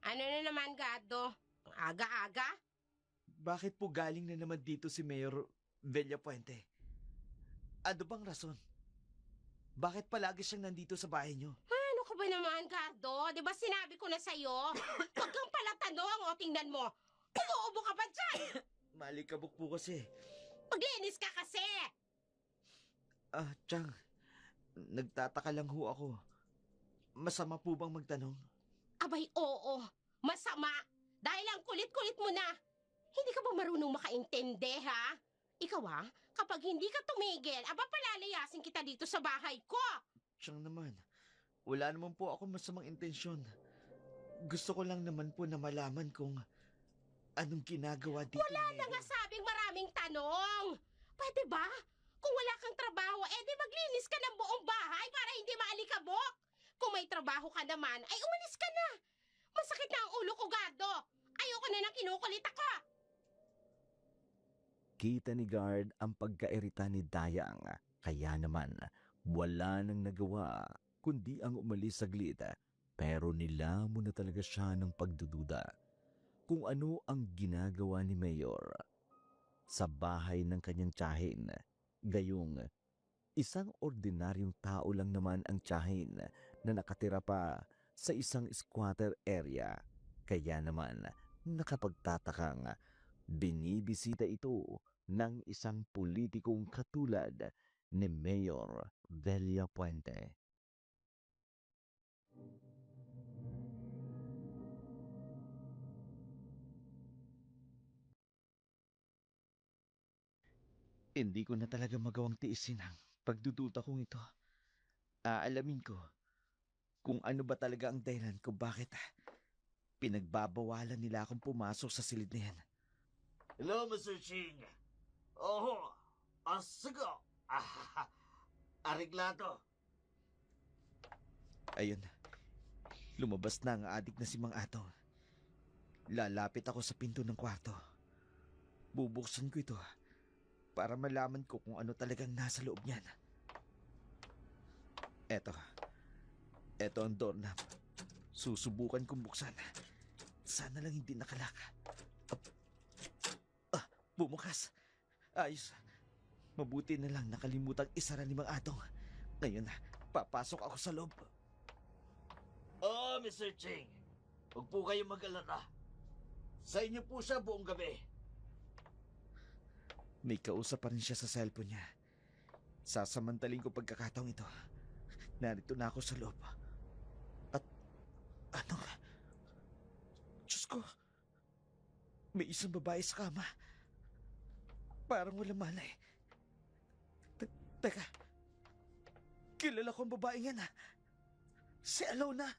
Ano na naman, Gardo? Ang aga-aga? bakit po galing na naman dito si Mayor Villapuente? Ano bang rason? Bakit palagi siyang nandito sa bahay niyo? Ano ka ba naman, Gardo? Di ba sinabi ko na sa'yo? Huwag kang pala tanong, o tingnan mo. Umuubo ka pa dyan! Malikabok po kasi. Maglinis ka kasi! Chang, nagtataka lang ho ako. Masama po bang magtanong? Abay, oo. Masama. Dahil ang kulit-kulit mo na. Hindi ka ba marunong makaintindi, ha? Ikaw, ha? Kapag hindi ka tumigil, aba palalayasin kita dito sa bahay ko. Chang naman, wala naman po ako masamang intensyon. Gusto ko lang naman po na malaman kung anong ginagawa dito. Wala na nga sabing maraming tanong. Pwede ba? Kung wala kang trabaho, edi maglinis ka ng buong bahay para hindi maalikabok. Kung may trabaho ka naman, ay umalis ka na. Masakit na ang ulo ko, Gardo. Ayoko na nang kinukulit ako. Kita ni Guard ang pagkairita ni Dayang, kaya naman wala nang nagawa kundi ang umalis saglit. Pero nilamon na talaga siya ng pagdududa kung ano ang ginagawa ni Mayor sa bahay ng kanyang tiyahin. Gayong isang ordinaryong tao lang naman ang tiyahin na nakatira pa sa isang squatter area. Kaya naman nakapagtatakang binibisita ito ng isang politikong katulad ni Mayor Villapuente. Hindi ko na talaga magawang tiisin ang pagdududa kong ito. Aalamin ko kung ano ba talaga ang dahilan kung bakit pinagbabawalan nila akong pumasok sa silid na yan. Hello, Mr. Ching. Oho, asigo. Ariglado. Ayun, lumabas na ang adik na si Mang Atong. Lalapit ako sa pinto ng kwarto. Bubuksan ko ito para malaman ko kung ano talagang nasa loob niyan. Eto ang doorknob. Susubukan kong buksan. Sana lang hindi nakalak. Bumukas. Ayos. Mabuti na lang nakalimutang isara ni Mang Atong. Ngayon, papasok ako sa loob. Oh, Mr. Ching. Huwag po kayong mag-alala. Sa inyo po siya buong gabi. May kausap pa rin siya sa cellphone niya. Sasamantaling ko pagkakataong ito. Narito na ako sa loob. At ano? Diyos ko. May isang babae sa kama. Parang walang malay. Teka. Kilala ko ang babae yan. Si Alona.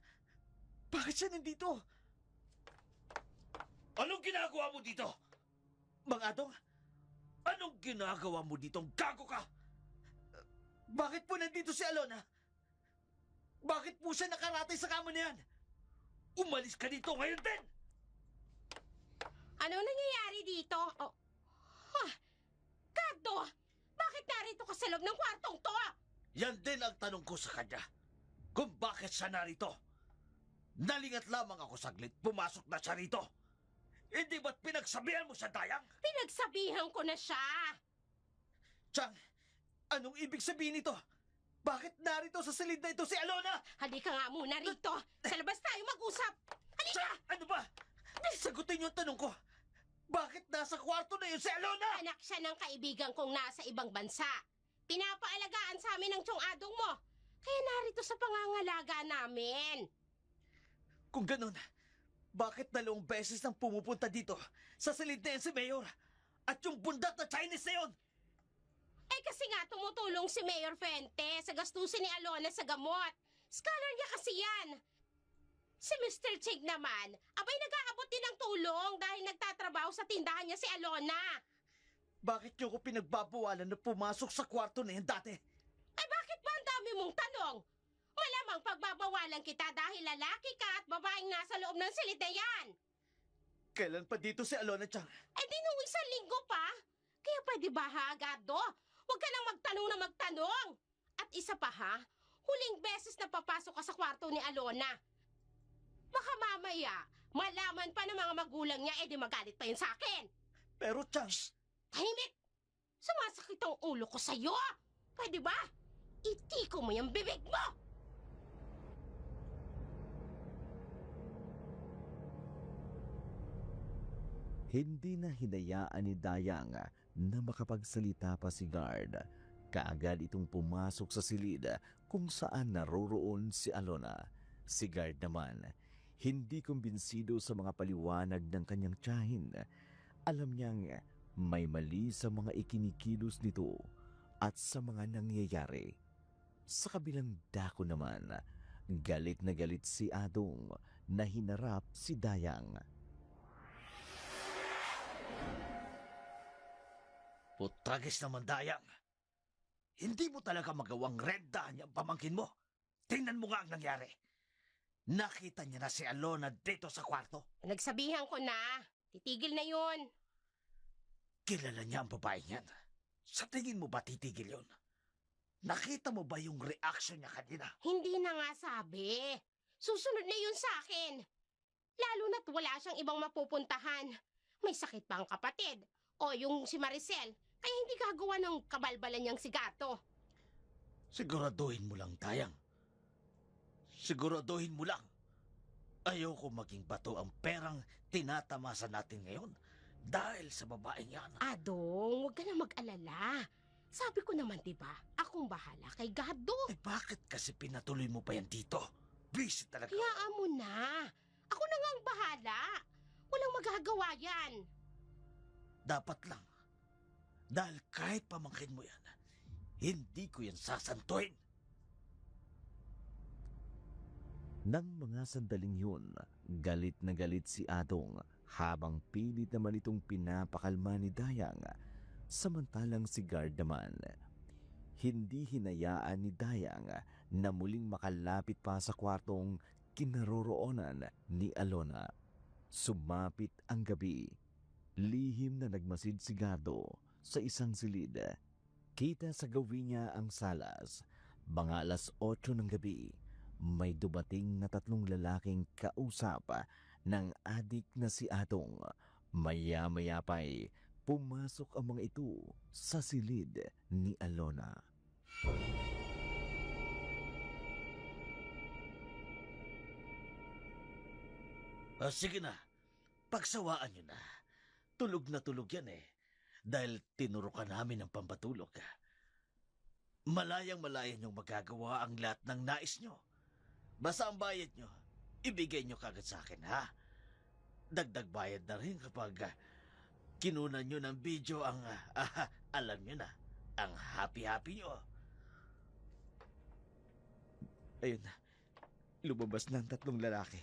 Bakit siya nandito? Anong ginagawa mo dito? Mang Atong, Anong ginagawa mo dito? Gago ka! bakit po nandito si Alona? Bakit po siya nakaratay sa kama na yan? Umalis ka dito ngayon din! Ano nangyayari dito? Oh. Gardo, bakit narito ka sa loob ng kwartong to? Yan din ang tanong ko sa kanya. Kung bakit siya narito. Nalingat lamang ako saglit, pumasok na siya rito. Hindi ba't pinagsabihan mo siya, Dayang? Pinagsabihan ko na siya. Chang, anong ibig sabihin nito? Bakit narito sa silid na ito si Alona? Halika nga muna rito. Sa labas tayo mag-usap. Halika! Chang, ano ba? Sagutin niyo ang tanong ko. Bakit nasa kwarto na yun si Alona? Anak siya ng kaibigan kong nasa ibang bansa. Pinapaalagaan sa amin ng tiyong-adong mo. Kaya narito sa pangangalaga namin. Kung ganun, bakit 2 beses nang pumupunta dito sa silid na yan si Mayor? At yung bundat na Chinese na yun? Eh kasi nga tumutulong si Mayor Fuente sa gastusin ni Alona sa gamot. Scholar niya kasi yan. Si Mr. Chig naman, abay nag-aabot din ng tulong dahil nagtatrabaho sa tindahan niya si Alona. Bakit niyo ko pinagbabawalan na pumasok sa kwarto na yan dati? Ay bakit ba ang dami mong tanong? Malamang pagbabawalan kita dahil lalaki ka at babaeng nasa loob ng silid na yan. Kailan pa dito si Alona, Chang? Eh di nung 1 linggo pa. Kaya pwede ba ha, Gardo? Huwag ka nang magtanong na magtanong. At isa pa ha, Huling beses na papasok ka sa kwarto ni Alona. Baka mamaya, malaman pa ng mga magulang niya, edi magalit pa yun sa akin. Pero, Chang, Tahimik! Sumasakit ang ulo ko sa'yo! Pwede ba? Itiko mo yung bibig mo! Hindi na hinayaan ni Dayang na makapagsalita pa si Guard. Kaagad itong pumasok sa silid kung saan naroroon si Alona. Si Guard naman, hindi kumbinsido sa mga paliwanag ng kanyang tiyahin. Alam niyang may mali sa mga ikinikilos nito at sa mga nangyayari. Sa kabilang dako naman, galit na galit si Adong na hinarap si Dayang. Putragis naman, Dayang. Hindi mo talaga magawang rendahan yung pamangkin mo. Tingnan mo nga ang nangyari. Nakita niya na si Alona dito sa kwarto. Nagsabihan ko na, titigil na yun. Kilala niya ang babae niyan. Sa tingin mo ba titigil yun? Nakita mo ba yung reaction niya kanina? Hindi na nga sabi. Susunod na yun sa akin. Lalo na't wala siyang ibang mapupuntahan. May sakit pa ang kapatid. O yung si Maricel. Kaya hindi gagawa ng kabalbalan niyang si Gato. Siguraduhin mo lang, Dayang. Siguraduhin mo lang. Ayoko maging bato ang perang tinatamasa natin ngayon dahil sa babaeng yan. Adong, huwag ka na mag-alala. Sabi ko naman, diba, akong bahala kay Gado. Eh bakit kasi pinatuloy mo pa yan dito? Busy talaga. Hayaan mo na. Ako na nga ang bahala. Walang magagawa yan. Dapat lang. Dahil kahit pamangkin mo yan, hindi ko yan sasantuin. Nang mga sandaling yun, galit na galit si Adong habang pilit naman itong pinapakalma ni Dayang. Samantalang si Guard naman, hindi hinayaan ni Dayang na muling makalapit pa sa kwartong kinaroroonan ni Alona. Sumapit ang gabi. Lihim na nagmasid si Gado sa isang silid. Kita sa gawin niya ang salas. Mga 8:00 ng gabi, may dumating na 3 lalaking kausap ng adik na si Adong. Maya-maya pa'y pumasok ang mga ito sa silid ni Alona. Sige na, pagsawaan nyo na. Tulog na tulog yan eh. Dahil tinurukan namin ng pampatulog. Malayang-malaya nyong magagawa ang lahat ng nais nyo. Basta ang bayad nyo, ibigay nyo kagad sa akin, ha? Dagdag bayad na rin kapag kinunan nyo ng video ang, alam nyo na, ang happy-happy nyo. Ayun na, lumabas na ang 3 lalaki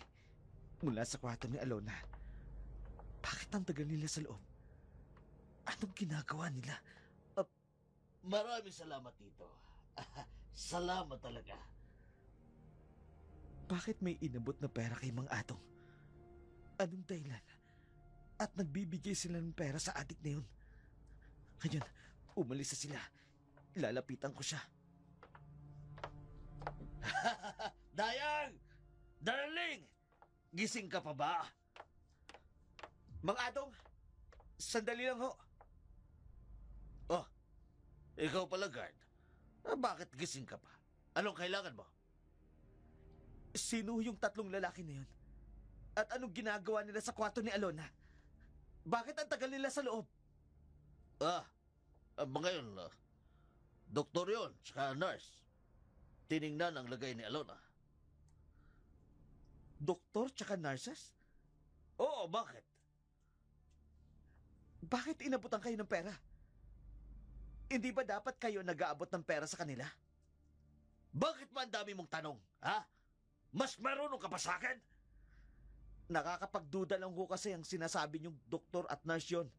mula sa kwarto ni Alona. Bakit ang tagal nila sa loob? Anong ginagawa nila? Maraming salamat dito. Salamat talaga. Bakit may inabot na pera kay Mang Adong? Anong dahilan? At nagbibigay sila ng pera sa adik na yun. Ngayon, umalis na sila. Lalapitan ko siya. Dayang! Darling! Gising ka pa ba? Mang Adong, sandali lang ho. Oh, ikaw pala, guard. Bakit gising ka pa? Anong kailangan mo? Sino yung 3 lalaki na yun? At anong ginagawa nila sa kwarto ni Alona? Bakit ang tagal nila sa loob? Mga yun, doktor yun, tsaka nurse. Tiningnan ang lagay ni Alona. Doktor tsaka nurses? Oo, bakit? Bakit inabutan kayo ng pera? Hindi ba dapat kayo nag-aabot ng pera sa kanila? Bakit ba ang dami mong tanong, ha? Mas marunong ka pa sa akin? Nakakapagduda lang ho kasi ang sinasabi niyong doktor at nurse yun.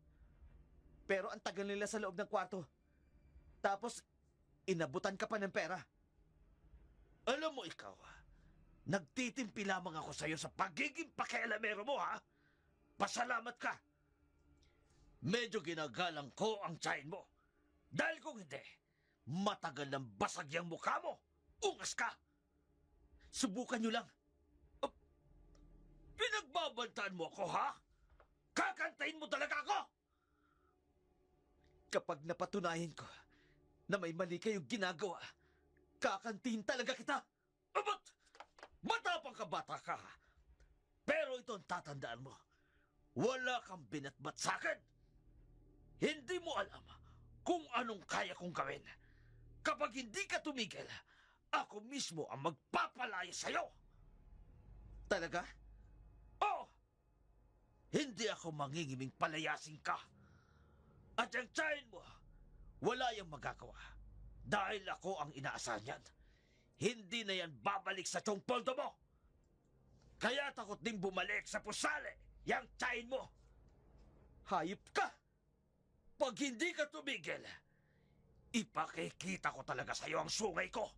Pero ang tagal nila sa loob ng kwarto. Tapos, inabutan ka pa ng pera. Alam mo ikaw, nagtitimpi lamang ako sa'yo sa pagiging pakialamero mo, ha? Pasalamat ka. Medyo ginagalang ko ang tiyahin mo. Dahil kung hindi, matagal ng basag yung mukha mo. Ungas ka! Subukan nyo lang. Ah, Pinagbabantaan mo ako, ha? Kakantayin mo talaga ako! Kapag napatunayan ko na may mali kayong ginagawa, kakantihin talaga kita! Abot! Matapang ka, bata ka! Pero ito ang tatandaan mo. Wala kang binatbat sa akin! Hindi mo alam kung anong kaya kong gawin. Kapag hindi ka tumigil, ako mismo ang magpapalaya sa'yo! Talaga? Oo! Hindi ako mangingiming palayasin ka. At yung tiyahin mo, wala yung magagawa. Dahil ako ang inaasahan niyan. Hindi na yan babalik sa tiyong poldo mo. Kaya takot din bumalik sa pusali yung tiyahin mo. Hayop ka! Pag hindi ka tumigil, ipakikita ko talaga sa'yo ang sungay ko.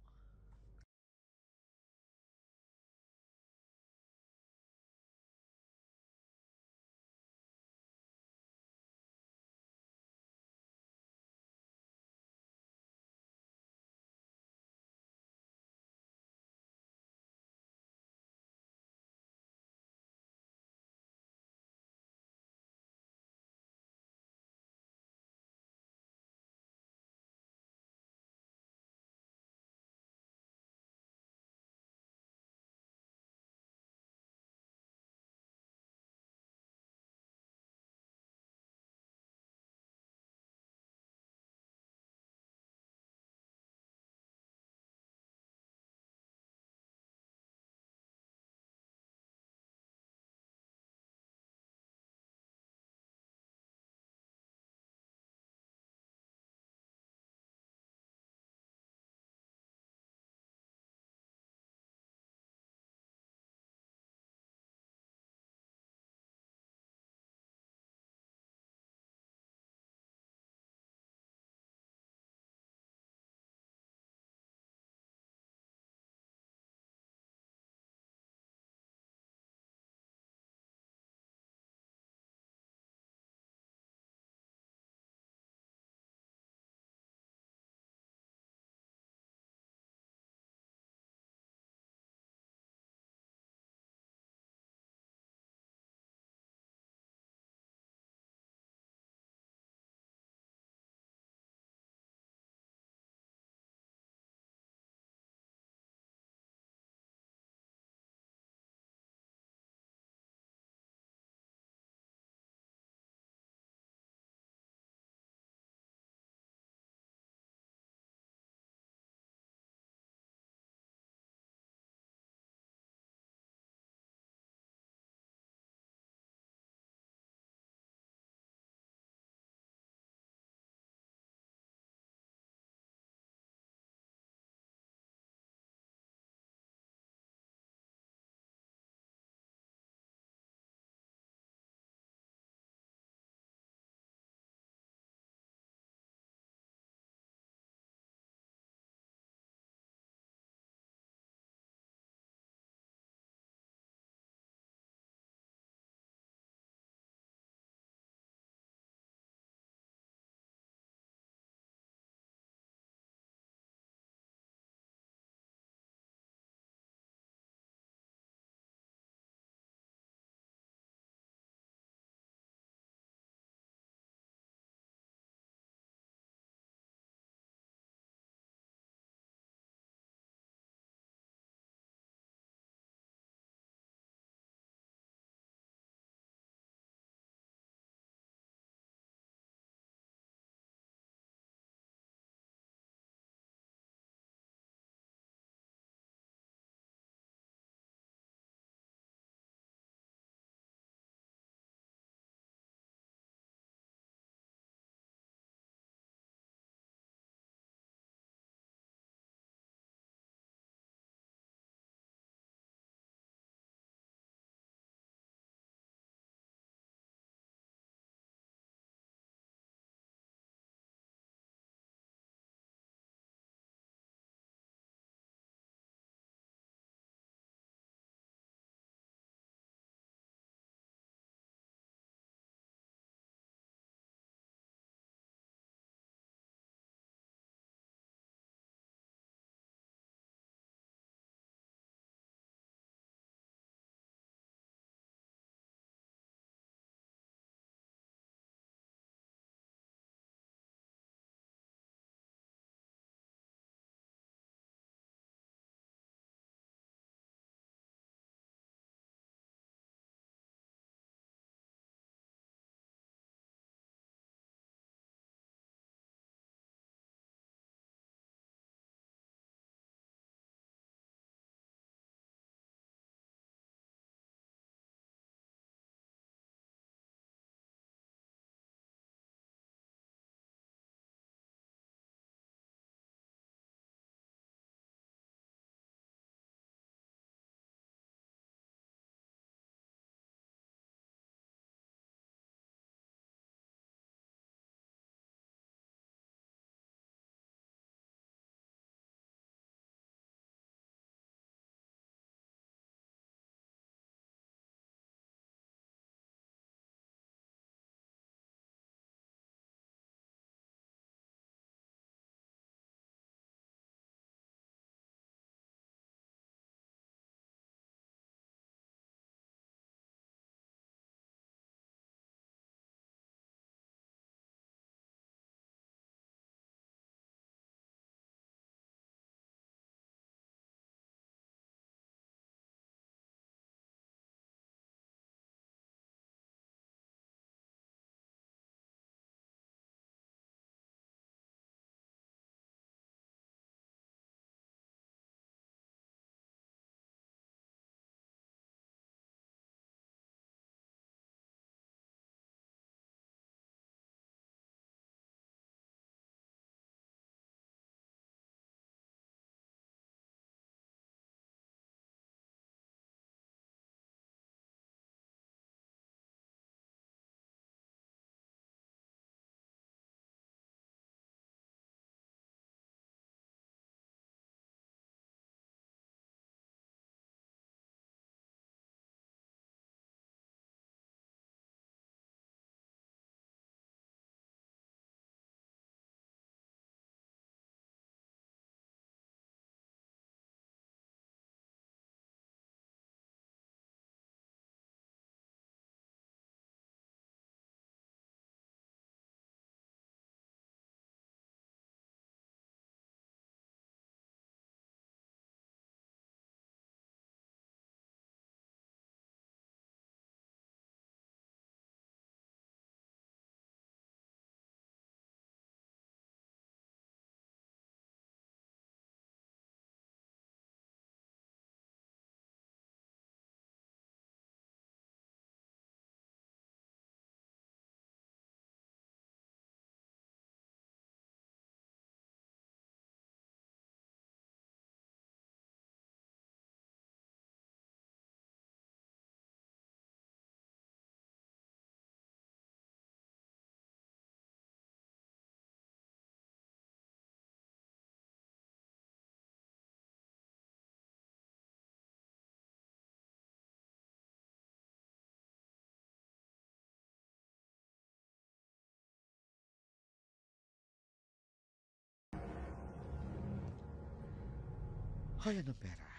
Kaya ng pera.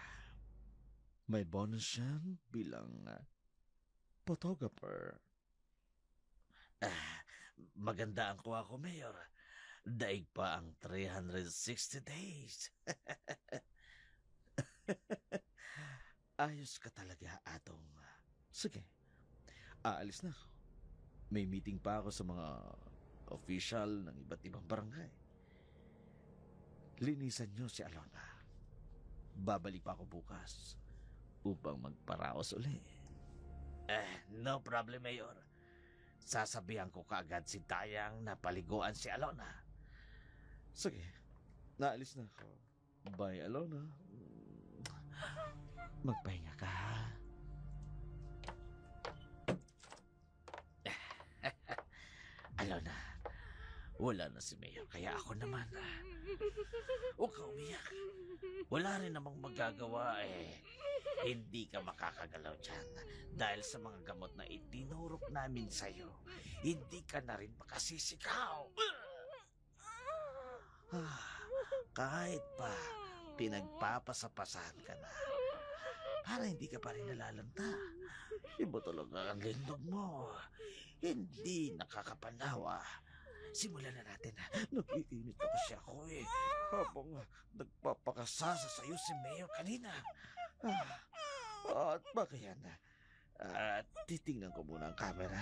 May bonus yan bilang photographer. Maganda ang kuha ko, Mayor. Daig pa ang 360 days. Ayos ka talaga, Atong. Sige, aalis na ako. May meeting pa ako sa mga official ng iba't ibang barangay. Linisan niyo si Alona. Babalik pa ako bukas upang magparaos uli. No problem, Mayor. Sasabihan ko kaagad si Dayang na paliguan si Alona. Sige, naalis na ako. Bye, Alona. Magpahinga ka, ha? Alona, wala na si Mayor, kaya ako naman. Huwag ka umiyak. Wala rin namang magagawa eh. Hindi ka makakagalaw dyan dahil sa mga gamot na itinurok namin sa'yo. Hindi ka na rin makasisikaw. Kahit pa pinagpapasapasahan ka na, para hindi ka pa rin nalalanta. Iba talaga ang lindog mo. Hindi nakakapanawa. Simulan na natin. Nakikinit na kasi ako eh. Habang nagpapakasasa sa'yo si Mayor kanina. At baka yan. Titingnan ko muna ang camera.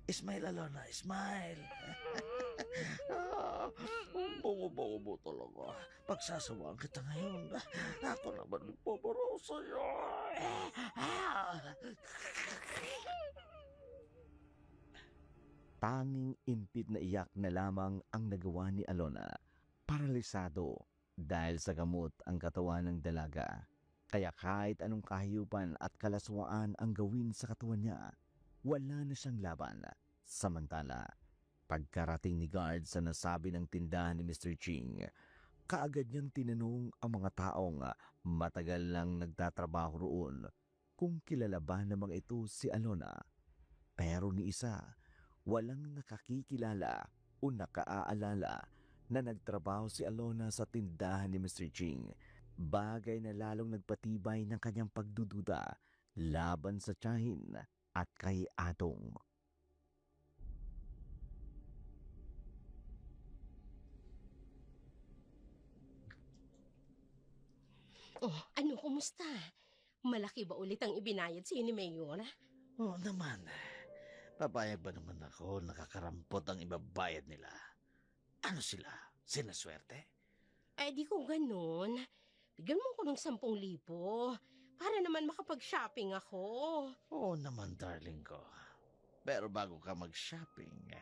Smile, Alona. Smile. Bango-bango mo talaga. Pagsasawaan kita ngayon. Ako naman nagpaparaw sa'yo. Tanging impit na iyak na lamang ang nagawa ni Alona. Paralisado dahil sa gamot ang katawan ng dalaga. Kaya kahit anong kahiyupan at kalaswaan ang gawin sa katawan niya, wala na siyang laban. Samantala, pagkarating ni guard sa nasabi ng tindahan ni Mr. Ching, kaagad niyang tinanong ang mga taong matagal nang nagtatrabaho roon kung kilala ba namang ito si Alona. Pero ni isa, walang nakakikilala o nakaaalala na nagtrabaho si Alona sa tindahan ni Mr. Ching. Bagay na lalong nagpatibay ng kanyang pagdududa laban sa tiyahin at kay Atong. Oh, ano, kumusta? Malaki ba ulit ang ibinayad sa'yo ni Mayor? Oo naman. Papayag ba naman ako nakakarampot ang ibabayad nila? Ano sila? Sinaswerte? Eh, di ko ganun. Bigyan mo ko ng 10,000 para naman makapag-shopping ako. Oo naman, darling ko. Pero bago ka mag-shopping,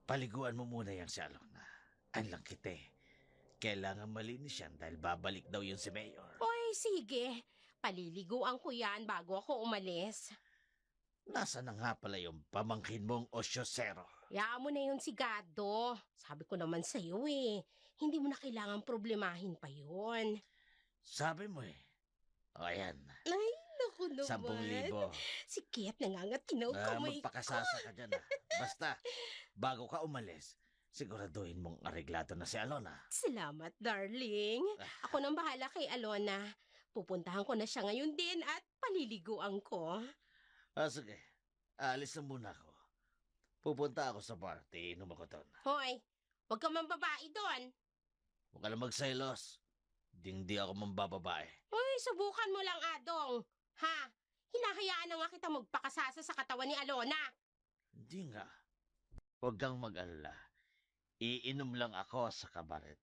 paliguan mo muna yung si Alona. Ang langkit eh. Kailangan malinis yan dahil babalik daw yun si Mayor. Oy, sige. Paliliguan ko yan bago ako umalis. Nasa na nga pala yung pamangkin mong osyosero? Hayaan mo na yun si Gado. Sabi ko naman sa'yo eh. Hindi mo na kailangan problemahin pa yun. Sabi mo eh. O ayan, Ay, naku naman. 10,000. Si Kit nangangatinaw kamay ko. Magpakasasa ka dyan ah. Basta, bago ka umalis, siguraduhin mong areglado na si Alona. Salamat, darling. Ako nang bahala kay Alona. Pupuntahan ko na siya ngayon din at paliliguan ko. Sige. Alis na muna ako. Pupunta ako sa bar. Iinom ako doon. Hoy, huwag ka man babae doon. Huwag ka lang magselos. Hindi ako mambababae. Hoy, subukan mo lang, Adong. Ha? Hinahayaan na nga kita magpakasasa sa katawan ni Alona. Hindi nga. Huwag kang mag-alala. Iinom lang ako sa kabaret.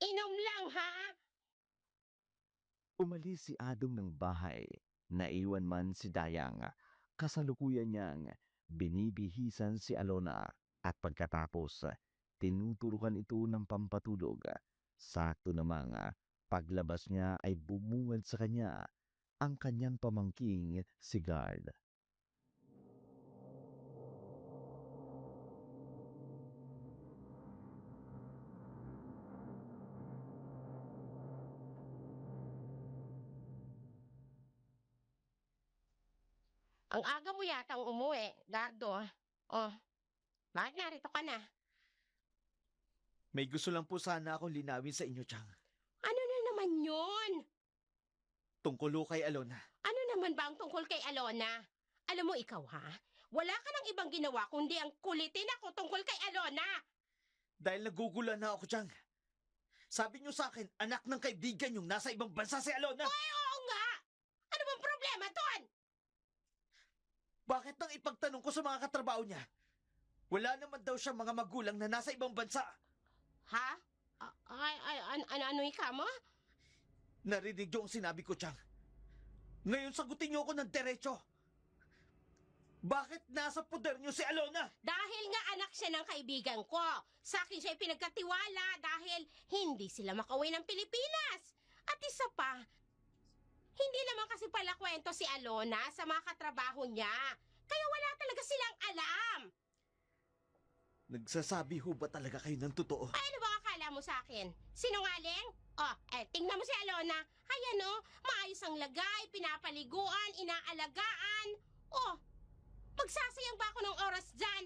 Inom lang, ha? Umalis si Adong ng bahay. Naiwan man si Dayang. Kasalukuyan niyang binibihisan si Alona at pagkatapos tinuturukan ito ng pampatulog. Sakto namang paglabas niya ay bumungad sa kanya ang kanyang pamangking si Guard. Ang aga mo yatang umuwi, Gardo. Oh, bakit narito ka na? May gusto lang po sana akong linawin sa inyo, Chang. Ano na naman yun? Tungkol ho kay Alona. Ano naman ba ang tungkol kay Alona? Alam mo ikaw ha? Wala ka nang ibang ginawa kundi ang kulitin ako tungkol kay Alona. Dahil nagugulan na ako, Chang. Sabi niyo sa akin, anak ng kaibigan yung nasa ibang bansa si Alona. Ay, oo nga! Ano bang problema doon? Bakit nang ipagtanong ko sa mga katrabaho niya? Wala naman daw siya mga magulang na nasa ibang bansa. Ha? Ano ika mo? Narinig niyo ang sinabi ko, Chang. Ngayon sagutin niyo ako ng derecho. Bakit nasa poder niyo si Alona? Dahil nga anak siya ng kaibigan ko. Sa akin siya pinagkatiwala dahil hindi sila makauwi ng Pilipinas. At isa pa, hindi naman kasi pala kwento si Alona sa mga katrabaho niya. Kaya wala talaga silang alam. Nagsasabi ho ba talaga kayo ng totoo? Ay, ano ba akala mo sa akin? Sinungaling? Tingnan mo si Alona. Ay ano, maayos ang lagay, pinapaliguan, inaalagaan. Magsasayang ba ako ng oras dyan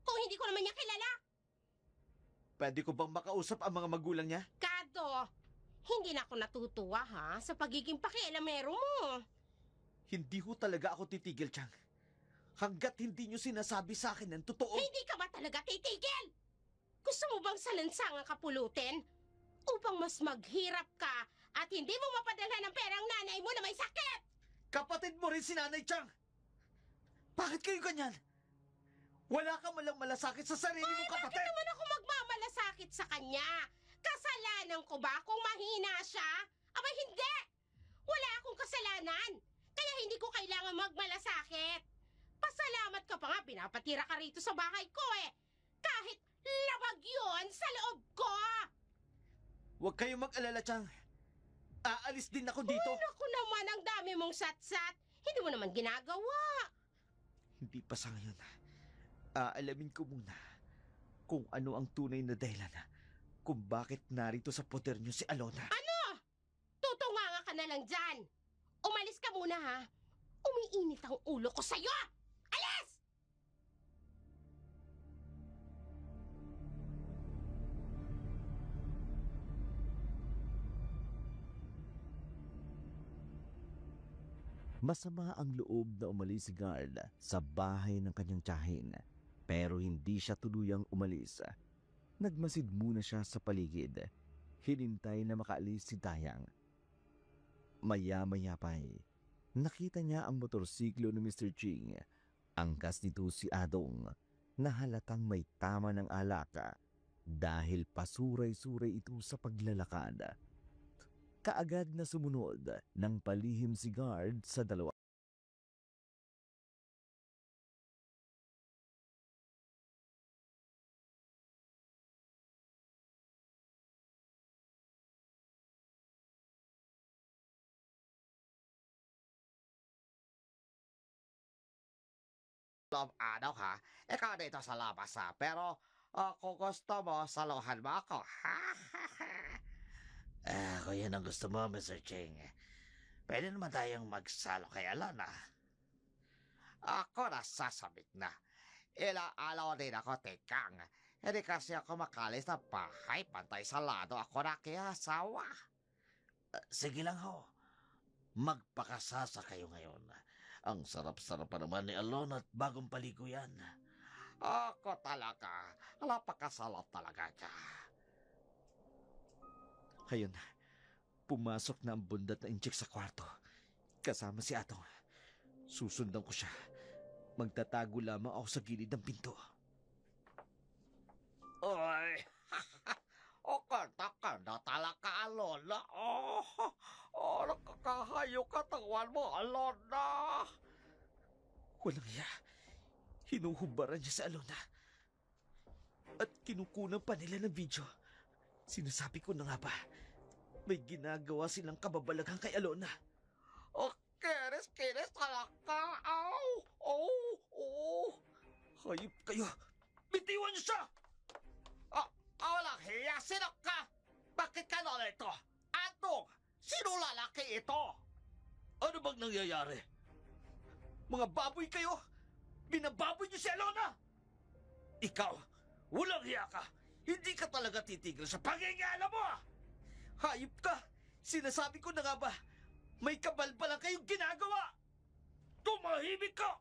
kung hindi ko naman niya kilala? Pwede ko bang makausap ang mga magulang niya? Kado, hindi na ako natutuwa ha sa pagiging pakialamero mo. Hindi ho talaga ako titigil, Chang. Hanggat hindi niyo sinasabi sa akin ng totoo. Hindi ka ba talaga titigil? Gusto mo bang salansangang kapulutin? Upang mas maghirap ka at hindi mo mapadala ng perang nanay mo na may sakit! Kapatid mo rin si Nanay Chang! Bakit kayo ganyan? Wala ka malang malasakit sa sarili mong kapatid! Bakit naman ako magmamalasakit sa kanya? Kasalanan ko ba kung mahina siya? Aba hindi! Wala akong kasalanan! Kaya hindi ko kailangan magmalasakit! Pasalamat ka pa nga, pinapatira ka rito sa bahay ko eh! Kahit labag yun sa loob ko! Huwag kayong mag-alala, Chang. Aalis din ako dito. Ay, naku naman, ang dami mong satsat. Hindi mo naman ginagawa. Hindi pa sa ngayon. Aalamin ko muna kung ano ang tunay na dahilan kung bakit narito sa poder niyo si Alona. Ano? Tutunganga ka na lang dyan. Umalis ka muna ha. Umiinit ang ulo ko sa'yo. Alis! Masama ang loob na umalis si guard sa bahay ng kanyang tiyahin. Pero hindi siya tuluyang umalis. Nagmasid muna siya sa paligid. Hinintay na makaalis si Dayang. Maya-maya pa'y nakita niya ang motorsiklo ni Mr. Ching. Angkas nito si Adong na halatang may tama ng alaka dahil pasuray-suray ito sa paglalakad. Kaagad na sumunod nang palihim si guard sa dalawa. Ano ha? Ikaw dito sa labas ha. Pero kung gusto mo, saluhan mo ako. Ha? Kung yan ang gusto mo, Mr. Ching, pwede naman tayong magsalo kay Alona. Ako nasasabik na. Ilang alaw din ako, tekang. Hindi kasi ako makalis na bahay. Pantay sa lado ako nakiasawa. Sige lang ho. Magpakasasa kayo ngayon. Ang sarap-sarap pa naman ni Alona at bagong paligo yan. Ako talaga. Napakasalat talaga ka. Ayun, pumasok na ang bundat na inchik sa kwarto. Kasama si Atong. Susundan ko siya. Magtatago lamang ako sa gilid ng pinto. Ay, o kanta-kanta talaga, Alona. Nakakahayo katawan mo, Alona. Walang iya. Hinuhubaran niya si Alona. At kinukunan pa nila ng video. Sinasabi ko na nga ba, may ginagawa silang kababalaghan kay Alona. Kinis talaga. Hayop kayo! Bitiwan niyo siya! Walang hiya, sino ka? Bakit ka nalito? Atong, sino lalaki ito? Ano bang nangyayari? Mga baboy kayo! Binababoy niyo si Alona! Ikaw, walang hiya ka. Hindi ka talaga titigil sa pangingala mo. Hayop ka! Sinasabi ko na nga ba, May kabalbalan kayong ginagawa! Tumahimik ka!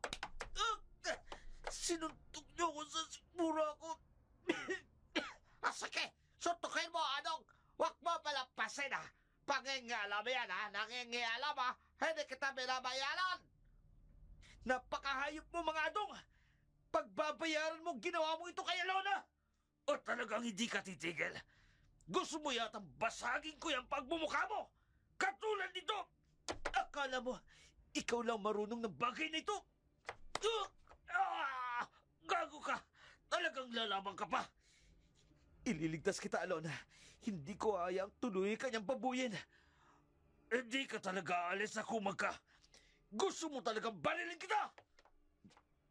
Sinuntok niyo ko sa sikmura ko. Sige, suntukin mo, Adong. Huwag mo palampasin, ha? Pangingialam yan, ha? Nangingialam, ha? Hindi kita binabayaran. Napakahayop mo, mga adong! Pagbabayaran mo, ginawa mo ito kay Alona! O talagang hindi ka titigil? Gusto mo yatang basagin ko yung pagmumukha mo? Katulad nito! Akala mo, ikaw lang marunong ng bagay na ito? Gago ka! Talagang lalaban ka pa! Ililigtas kita, Alona. Hindi ko hayang tuloy kanyang babuyin. Hindi ka talaga aalis sa kumag ka. Gusto mo talagang barilin kita?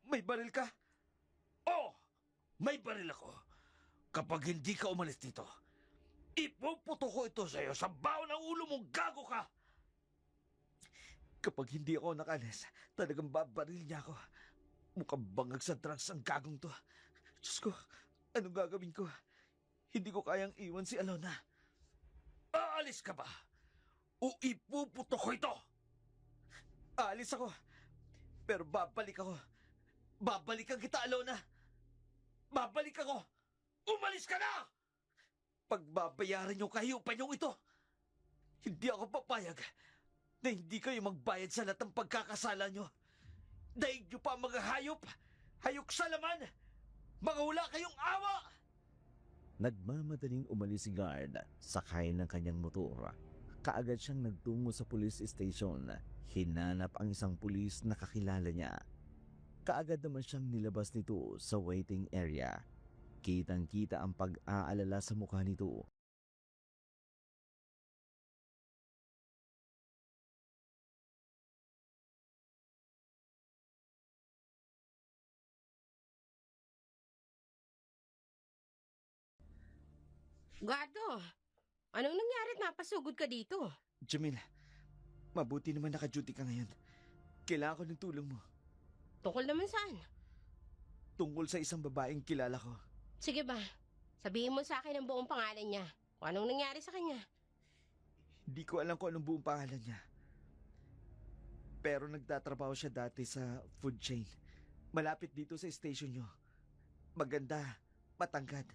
May baril ka? Oo, may baril ako. Kapag hindi ka umalis dito, ipuputo ko ito sa'yo sa baon ng ulo mong gago ka! Kapag hindi ako nakalis, talagang babaril niya ako. Mukhang bangag sa drugs ang gagong to. Diyos ko, anong gagawin ko? Hindi ko kayang iwan si Alona. Aalis ka ba? O ipuputo ko ito? Aalis ako. Pero babalik ako. Babalikan kita, Alona. Babalik ako. Umalis ka na! Pagbabayaran niyo kahiyupan yung ito. Hindi ako papayag na hindi kayo magbayad sa lahat ng pagkakasala niyo. Daig niyo pa mga hayop. Hayok sa laman. Mga wala kayong awa. Nagmamadaling umalis si guard, sakay ng kanyang motor. Kaagad siyang nagtungo sa police station. Hinanap ang isang pulis na kakilala niya. Kaagad naman siyang nilabas nito sa waiting area. Kitang-kita ang pag-aalala sa mukha nito. Guardo, anong nangyari at napasugod ka dito? Jamil, mabuti naman naka-duty ka ngayon. Kailangan ko ng tulong mo. Tungkol naman saan? Tungkol sa isang babaeng kilala ko. Sige ba, sabihin mo sa akin ang buong pangalan niya. Kung anong nangyari sa kanya. Hindi ko alam kung anong buong pangalan niya. Pero nagtatrabaho siya dati sa food chain. Malapit dito sa station nyo. Maganda, matangkad.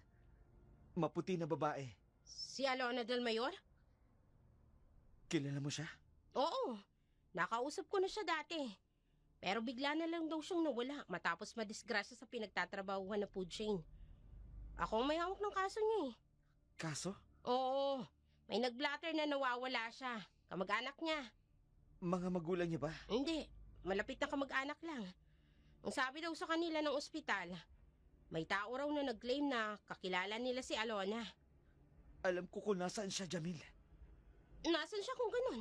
Maputi na babae. Si Alona Del Mayor? Kilala mo siya? Oo, nakausap ko na siya dati. Pero bigla na lang daw siyang nawala matapos madisgrasya sa pinagtatrabahuhan na food chain. Ako ang may hawak ng kaso niya eh. Kaso? Oo, may nag-blatter na nawawala siya. Kamag-anak niya. Mga magulang niya ba? Hindi, malapit na kamag-anak lang. Ang sabi daw sa kanila ng ospital, may tao raw na nag-claim na kakilala nila si Alona. Alam ko kung nasaan siya, Jamil. Nasaan siya kung ganun?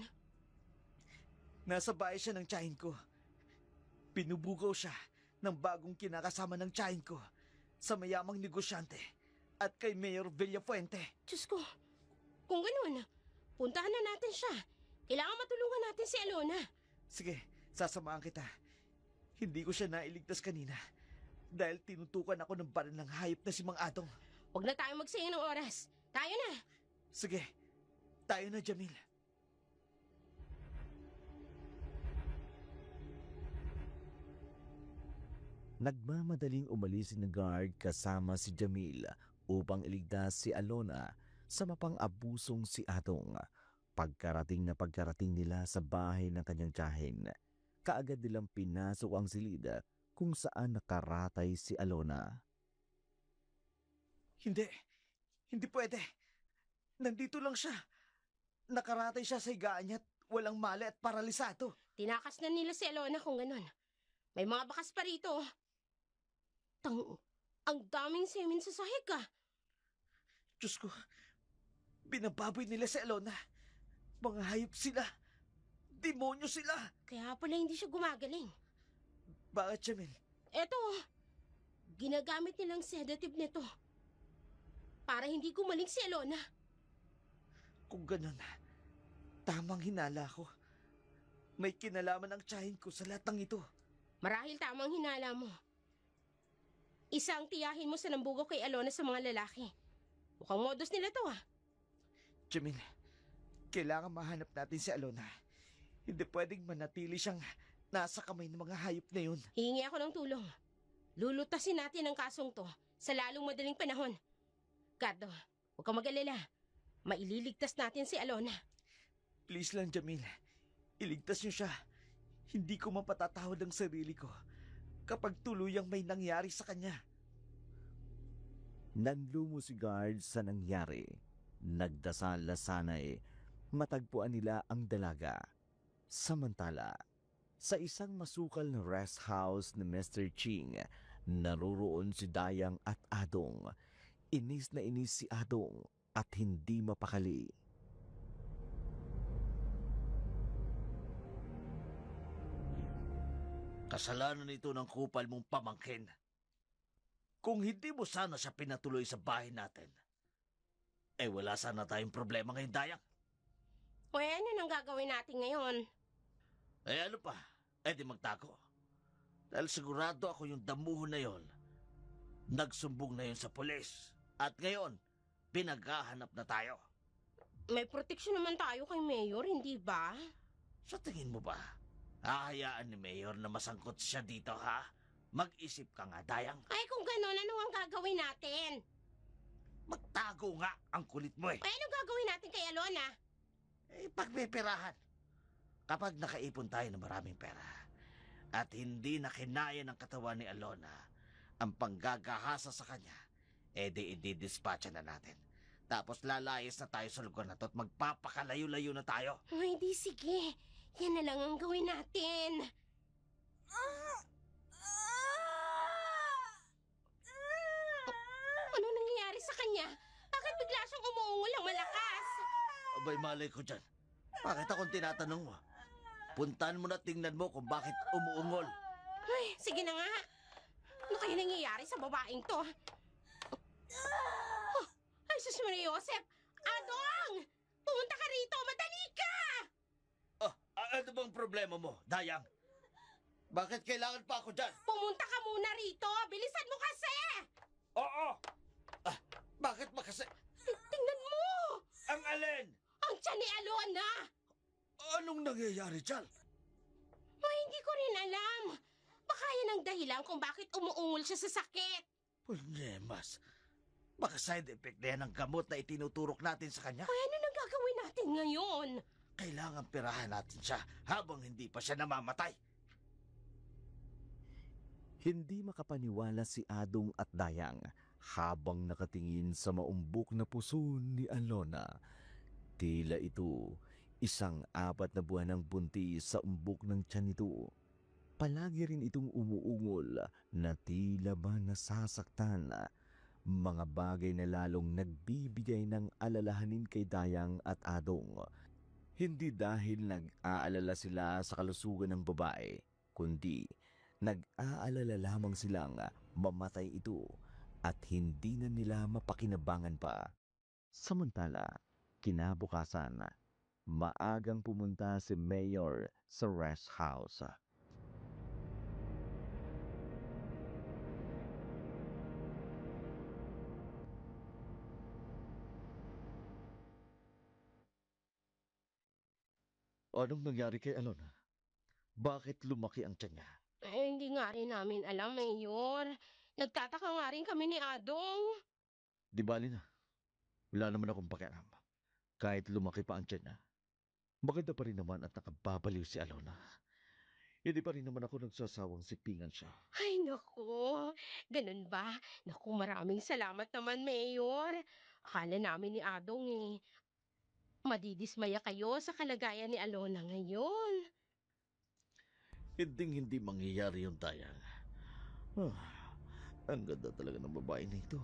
Nasa bahay siya ng tiyahin ko. Pinubugaw siya ng bagong kinakasama ng tiyahin ko sa mayamang negosyante at kay Mayor Villafuente. Diyos ko, kung ganun, puntahan na natin siya. Kailangan matulungan natin si Alona. Sige, sasamahan kita. Hindi ko siya nailigtas kanina dahil tinutukan ako ng baril ng hayop na si Mang Adong. Huwag na tayo magsayang ng oras. Tayo na. Sige, tayo na, Jamil. Nagmamadaling umalis ng guard kasama si Jamil upang iligtas si Alona sa mapang-abusong si Atong. Pagkarating nila sa bahay ng kanyang tiyahin, kaagad nilang pinasok ang silid kung saan nakaratay si Alona. Hindi pwede. Nandito lang siya. Nakaratay siya sa higaan niya at walang mali at paralisado. Tinakas na nila si Alona kung ganun. May mga bakas pa rito. Ang daming semen sa sahig ah. Diyos ko, binababoy nila si Alona. Mga hayop sila. Demonyo sila. Kaya pala hindi siya gumagaling. Bakit, Jamil? Eto, ginagamit nilang sedative nito. Para hindi gumaling si Alona. Kung ganun, tamang hinala ko. May kinalaman ang tiyahin ko sa lahat ng ito. Marahil tamang hinala mo. Isang tiyahin mo sa nambugaw kay Alona sa mga lalaki. Mukhang modus nila to ah. Jamil, kailangan mahanap natin si Alona. Hindi pwedeng manatili siyang nasa kamay ng mga hayop na yun. Hihingi ako ng tulong. Lulutasin natin ang kasong to sa lalong madaling panahon. Gardo, huwag kang mag-alala. Maililigtas natin si Alona. Please lang, Jamil. Iligtas niyo siya. Hindi ko mapatatawad ang sarili ko kapag tuluyang may nangyari sa kanya. Nanlumo si Guard sa nangyari. Nagdasal na sana'y matagpuan nila ang dalaga. Samantala, sa isang masukal na rest house ni Mr. Ching, naroroon si Dayang at Adong. Inis na inis si Adong at hindi mapakali. Kasalanan nito ng kupal mong pamangkin. Kung hindi mo sana siya pinatuloy sa bahay natin, wala sana tayong problema ngayon, Dayang. O ano nang gagawin natin ngayon? Ano pa? Di magtago. Dahil sigurado ako yung damuhon na yon, nagsumbong na yon sa pulis. At ngayon, pinaghahanap na tayo. May proteksyon naman tayo kay Mayor, hindi ba? Sa tingin mo ba, hahayaan ni Mayor na masangkot siya dito, ha? Mag-isip ka nga, Dayang. Ay kung gano'n, ano ang gagawin natin? Magtago nga ang kulit mo eh. Ay ano gagawin natin kay Alona? Pagpipirahan. Kapag nakaipon tayo ng maraming pera at hindi na kinaya ng katawan ni Alona ang panggagahasa sa kanya, i-dispatcha na natin. Tapos lalayas na tayo sa lugar na to at magpapakalayo-layo na tayo. Ay di sige, yan na lang ang gawin natin. Ano nangyayari sa kanya? Bakit bigla siyang umuungol ng malakas? Abay, malay ko dyan. Bakit akong tinatanong mo? Puntahan mo na tingnan mo kung bakit umuungol. Ay, sige na nga. Ano kaya nangyayari sa babaeng to? Oh, ay, sus Maria Joseph! Adong! Pumunta ka rito! Madali ka! Ano bang problema mo, Dayang? Bakit kailangan pa ako dyan? Pumunta ka muna rito! Bilisan mo kasi! Oo! Bakit ba kasi? Tingnan mo! Ang alin? Ang tiyan ni Alona! Anong nangyayari dyan? Ay, hindi ko rin alam. Baka yan ang dahilan kung bakit umuungol siya sa sakit. Pulyemas. Baka side effect na yan ang gamot na itinuturok natin sa kanya. Ay, ano nang gagawin natin ngayon? Kailangan pirahan natin siya habang hindi pa siya namamatay. Hindi makapaniwala si Adong at Dayang habang nakatingin sa maumbok na puso ni Alona. Tila ito isang 4 na buwan ng buntis sa umbok ng tiyan nito. Palagi rin itong umuungol na tila ba nasasaktan. Mga bagay na lalong nagbibigay ng alalahanin kay Dayang at Adong. Hindi dahil nag-aalala sila sa kalusugan ng babae, kundi nag-aalala lamang silang mamatay ito at hindi na nila mapakinabangan pa. Samantala, kinabukasan, maagang pumunta si Mayor sa rest house. Anong nangyari kay Alona? Bakit lumaki ang tiyan niya? Hindi nga rin namin alam, Mayor. Nagtataka nga rin kami ni Adong. Di bali na. Wala naman akong pakialam. Kahit lumaki pa ang tiyan niya, maganda pa rin naman at nakababaliw si Alona. Hindi pa rin naman ako nagsasawang sipingan siya. Ay, naku. Ganun ba? Naku, maraming salamat naman, Mayor. Akala namin ni Adong madidismaya kayo sa kalagayan ni Alona ngayon. Hindi mangyayari yung Dayang. Ang ganda talaga ng babae na ito.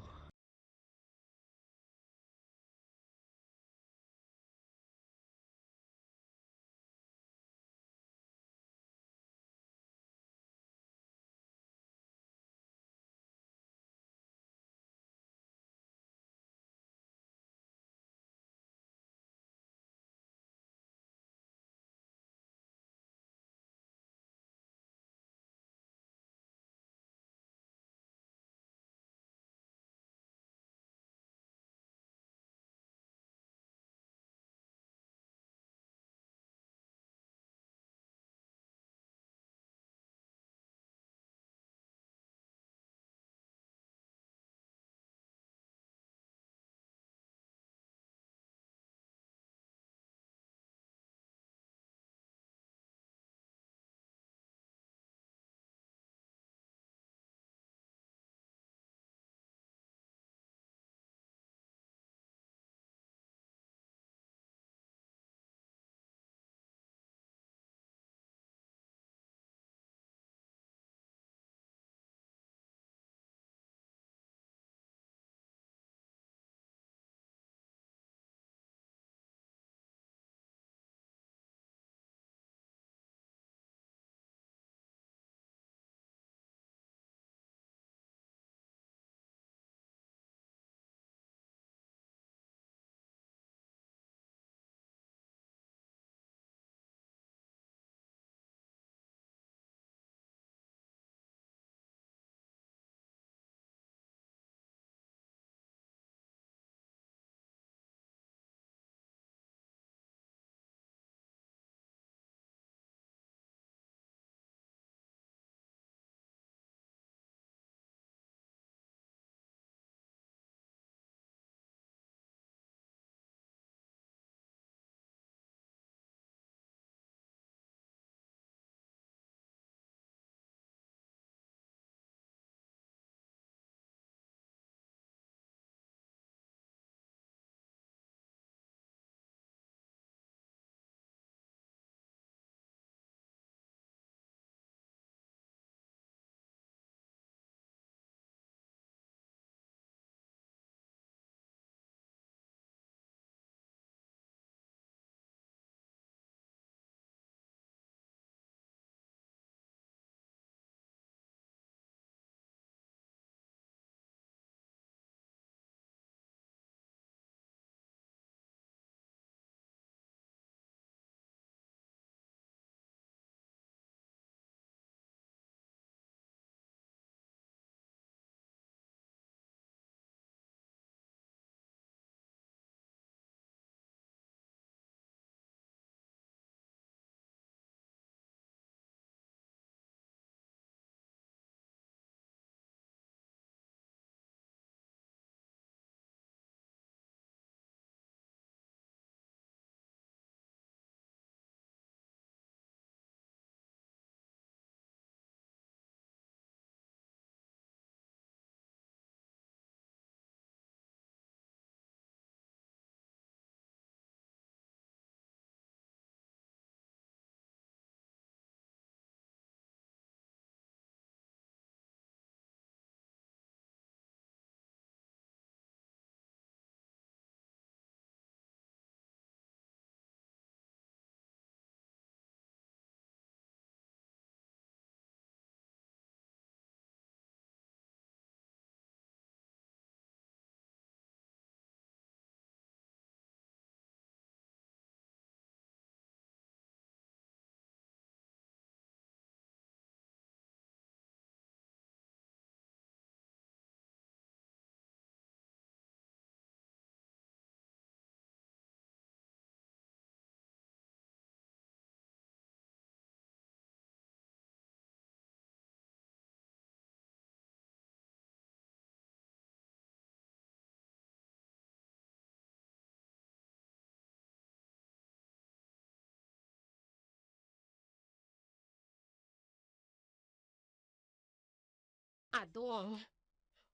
Adong,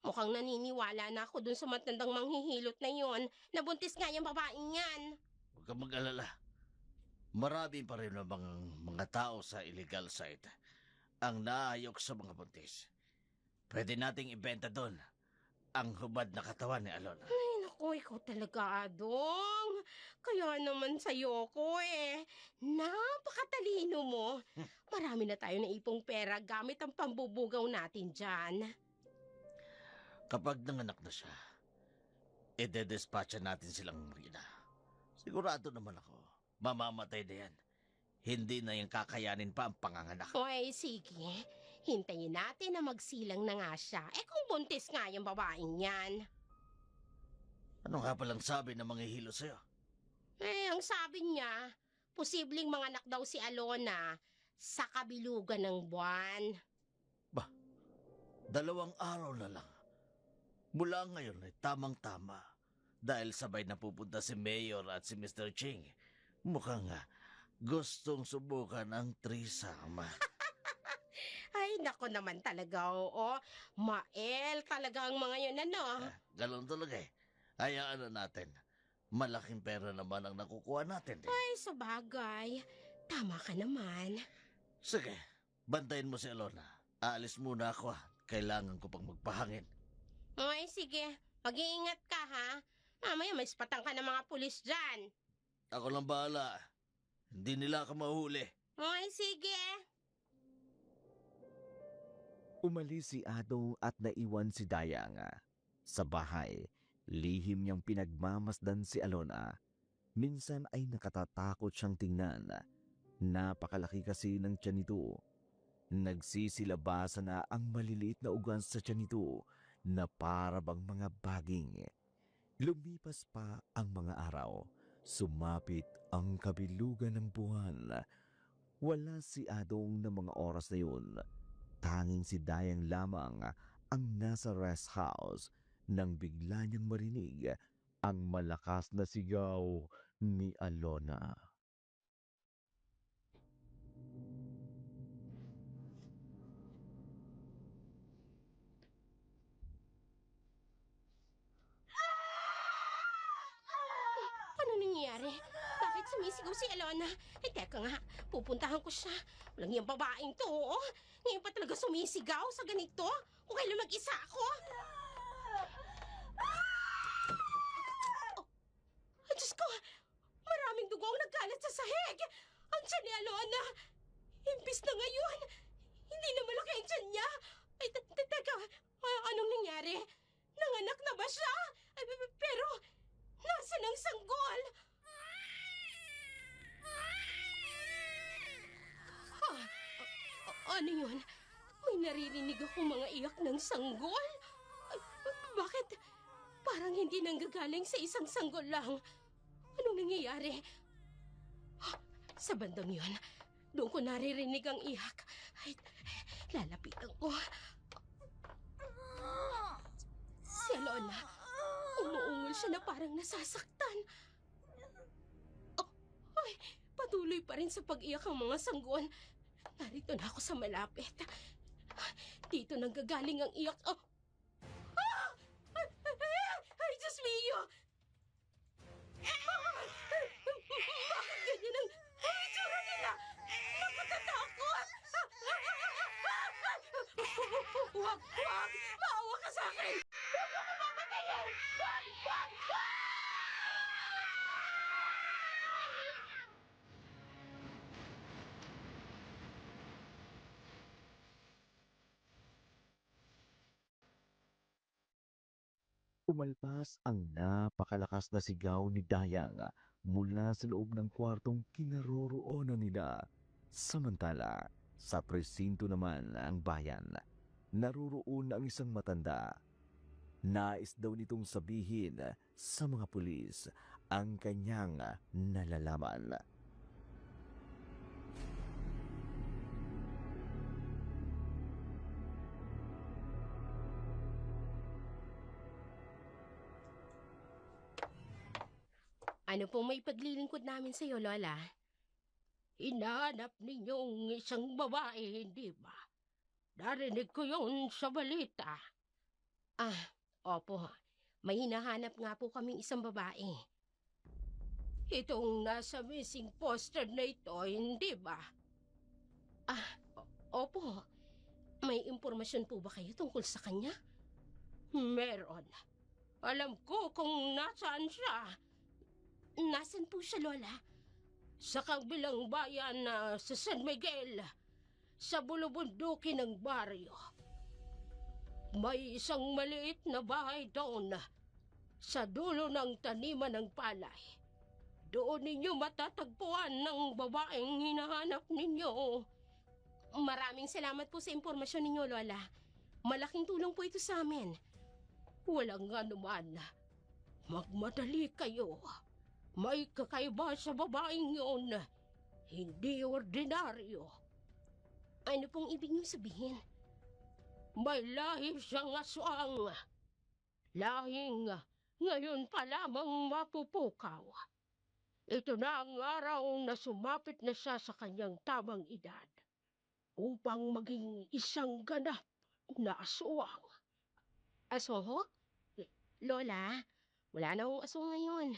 mukhang naniniwala na ako dun sa matandang manghihilot na yon. Nabuntis nga yung babaeng yan. Huwag kang mag-alala. Marami pa rin mga tao sa illegal site ang naayok sa mga buntis. Pwede nating ibenta doon ang hubad na katawan ni Alona. Ay, naku, ikaw talaga, Adong. Kaya naman sa'yo ko eh. Napakatalino mo. Marami na tayo na ipong pera gamit ang pambubugaw natin dyan. Kapag nanganak na siya, ide-dispatcha natin silang mag-ina. Sigurado naman ako, mamamatay na yan. Hindi na yung kakayanin pa ang panganganak. Oy, sige. Hintayin natin na magsilang na nga siya. Eh kung buntis nga yung babaeng yan. Ano nga palang sabi ng mga hilo sa'yo? Eh, ang sabi niya, posibleng manganak daw si Alona sa kabilugan ng buwan. 2 araw na lang. Mula ngayon ay tamang-tama. Dahil sabay na pupunta si Mayor at si Mr. Ching. Mukhang gustong subukan ang threesome. Ay, nako naman talaga, oo. Mael talaga ang mga yun, ano? Ganon talaga eh. Hayaan na natin. Malaking pera naman ang nakukuha natin. Ay, sabagay. Tama ka naman. Sige, bantayin mo si Alona. Aalis muna ako. Kailangan ko pang magpahangin. Ay, sige. Mag-iingat ka, ha? Mamaya may spatang ka ng mga pulis dyan. Ako lang bahala. Hindi nila ako mahuli. Ay, sige. Umalis si Adong at naiwan si Dayang. Sa bahay, lihim niyang pinagmamasdan si Alona. Minsan ay nakatatakot siyang tingnan. Napakalaki kasi ng tiyan nito. Nagsisilabasan na ang maliliit na ugan sa tiyan nito na para bang mga baging. Lumipas pa ang mga araw. Sumapit ang kabilugan ng buwan. Wala si Adong na mga oras na yun. Tanging si Dayang lamang ang nasa rest house nang bigla niyang marinig ang malakas na sigaw ni Alona. Ano nangyayari? Bakit sumisigaw si Alona? Eh, teka nga. Pupuntahan ko siya. Walang yung babaeng to, oo. Ngayon pa talaga sumisigaw sa ganito? Kung kailan mag-isa ako? Oh, ay, Diyos ko! Maraming dugo ang nagkalat sa sahig! Ang tiyan ni Alona! Imbis na ngayon, hindi na malaki ang tiyan niya! Ay, teka, anong nangyari? Nanganak na ba siya? Ay, pero, nasaan ang sanggol? Ano yun? May naririnig ako mga iyak ng sanggol. Ay, bakit? Parang hindi nanggagaling sa isang sanggol lang. Anong nangyayari? Sa bandang yun, doon ko naririnig ang iyak. Ay, lalapitan ko. Si Alona, umuungol siya na parang nasasaktan. Oh, ay, patuloy pa rin sa pag-iyak ang mga sanggol. Narito na ako sa malapit. Dito nanggagaling ang iyak. Oh! Ah! Ay, Diyos mio! Bakit ganyan ang itsura nila? Nakakatakot! Huwag! Maawa ka sa akin! Huwag mo ko papatayin! Huwag! Umalpas ang napakalakas na sigaw ni Dayang mula sa loob ng kwartong kinaroroonan nila. Samantala, sa presinto naman ang bayan, naroroon ang isang matanda. Nais daw nitong sabihin sa mga pulis ang kanyang nalalaman. Ano pong may paglilingkod namin sa iyo, Lola? Hinahanap ninyong isang babae, hindi ba? Narinig ko yun sa balita. Opo. May hinahanap nga po kaming isang babae. Itong nasa missing poster na ito, hindi ba? Opo. May impormasyon po ba kayo tungkol sa kanya? Meron. Alam ko kung nasaan siya. Nasaan po siya, Lola? Sa kabilang bayan na sa San Miguel, sa bulubundukin ng baryo. May isang maliit na bahay doon sa dulo ng taniman ng palay. Doon ninyo matatagpuan ng babaeng hinahanap ninyo. Maraming salamat po sa impormasyon ninyo, Lola. Malaking tulong po ito sa amin. Walang anuman. Magmadali kayo. May kakaiba sa babaeng yun. Hindi ordinaryo. Ano pong ibig niyo sabihin? May lahi siyang aswang. Lahing ngayon pa lamang mapupukaw. Ito na ang araw na sumapit na siya sa kanyang tamang edad upang maging isang ganap na aswang. Aso? Lola, wala na akong aso ngayon.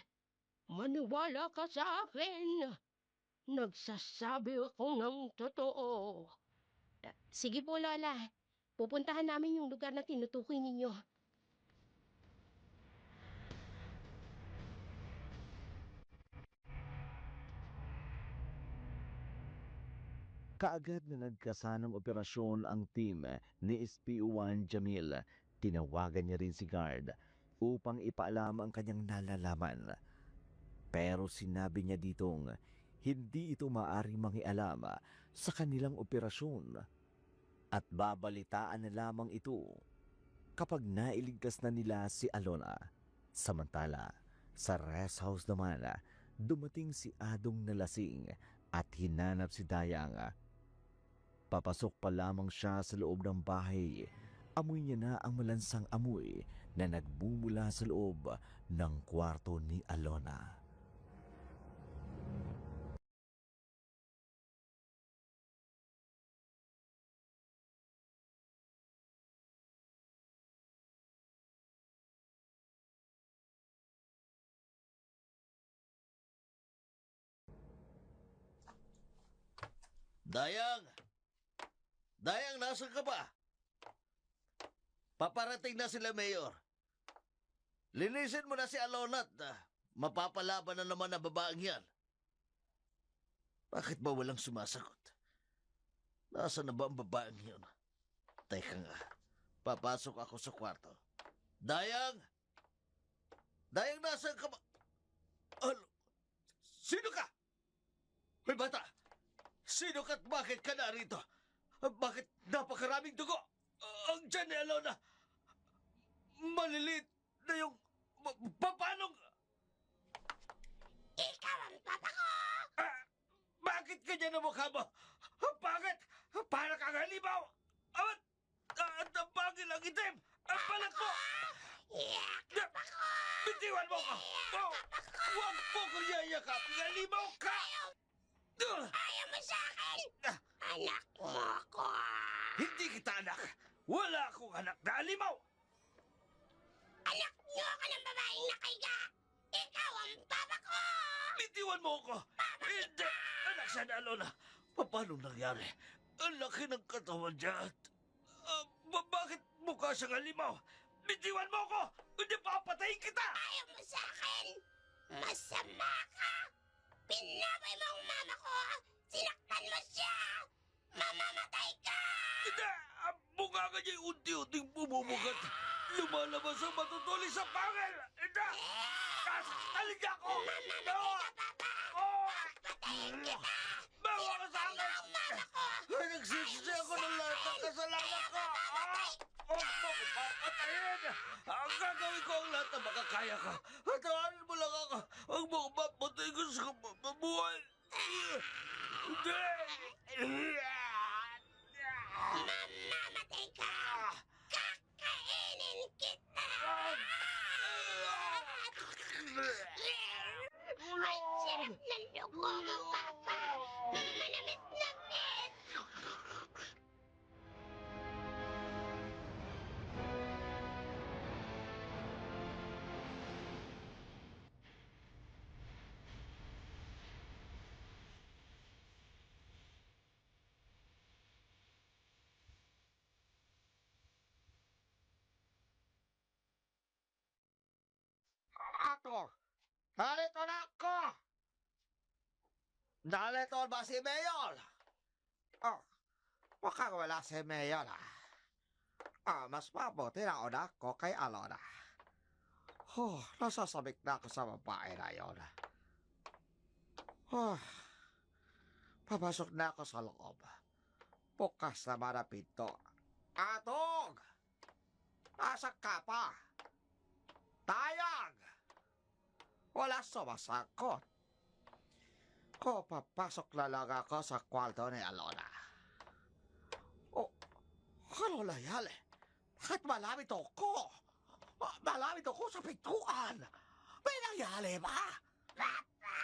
Maniwala ka sa akin. Nagsasabi ako ng totoo. Sige po, Lola. Pupuntahan namin yung lugar na tinutukoy ninyo. Kaagad na nagkasa ng operasyon ang team ni SPO1 Jamil. Tinawagan niya rin si Guard upang ipaalam ang kanyang nalalaman. Pero sinabi niya ditong hindi ito maaring mangialam sa kanilang operasyon at babalitaan na lamang ito kapag nailigtas na nila si Alona. Samantala, sa rest house naman, dumating si Adong na lasing at hinanap si Dayang. Papasok pa lamang siya sa loob ng bahay, amoy niya na ang malansang amoy na nagmumula sa loob ng kwarto ni Alona. Dayang! Dayang, nasan ka ba? Paparating na sila, Mayor. Linisin mo na si Alona at mapapalaban na naman ang babaeng yan. Bakit ba walang sumasagot? Nasaan na ba ang babaeng yun? Teka nga, papasok ako sa kwarto. Dayang! Dayang, nasan ka ba? Ano? Sino ka? Hoy, bata! Sino ka at bakit ka narito? Bakit napakaraming dugo? Ang tiyan ni Alona! Malilit na yung... Paano? Ikaw ang papa ko! Bakit ganyan ang mukha mo? Bakit? Para kang halimaw! At ang bagil ang itim! Ang balat mo! Yakap ako! Bitiwan mo ko! Huwag mo kong yayakap! Halimaw ka! Ayaw mo sa akin! Anak mo ako! Hindi kita anak! Wala akong anak na halimaw! Anak niyo ako ng babaeng nakaiga! Ikaw ang papa ko! Bitiwan mo ko! Hindi! Anak siya na, Alona! Paano nangyari? Ang laki ng katawan niya at... bakit mukha siyang halimaw? Bitiwan mo ko! Hindi papatayin kita! Ayaw mo sa akin! Masama ka! Pinabay mo ang mama ko! Sinaktan mo siya! Mamamatay ka! Hindi! Ang bunganga niya unti-unting bumubugat. Lumalabas ang matutuloy sa pangil! Hindi! Kasaktalin niya ako! Mamamatay ka, papa! Patayin kita! Bawa ka sa akin! Ang mama ko! Ay, nagsisisi ako ng lahat ng kasalanan ko! Huwag mo ko papatayin! Ang gagawin ko ang lahat na makakaya ko. Tawarin mo lang ako. Huwag mo ko papatayin ko sa mabuhay. Hindi! Mamamatay ka! Kakainin kita! Ang sarap ng dugo mo, papa! Manamit-namit! Atong! Narito na ako! Narito ba si Mayor? Oh, mukhang wala si Mayor mas mabuti na una ko kay Alona. Nasasabik na ako sa babae na yun. Papasok na ako sa loob. Bukas naman ang pinto. Atong! Asa ka pa? Tayang! Wala sumasakot. Papasok na lang ako sa kwarto ni Alona. Ano layali? Bakit malamit ako? Malamit ako sa pintuan. May nangyari ba? Bata!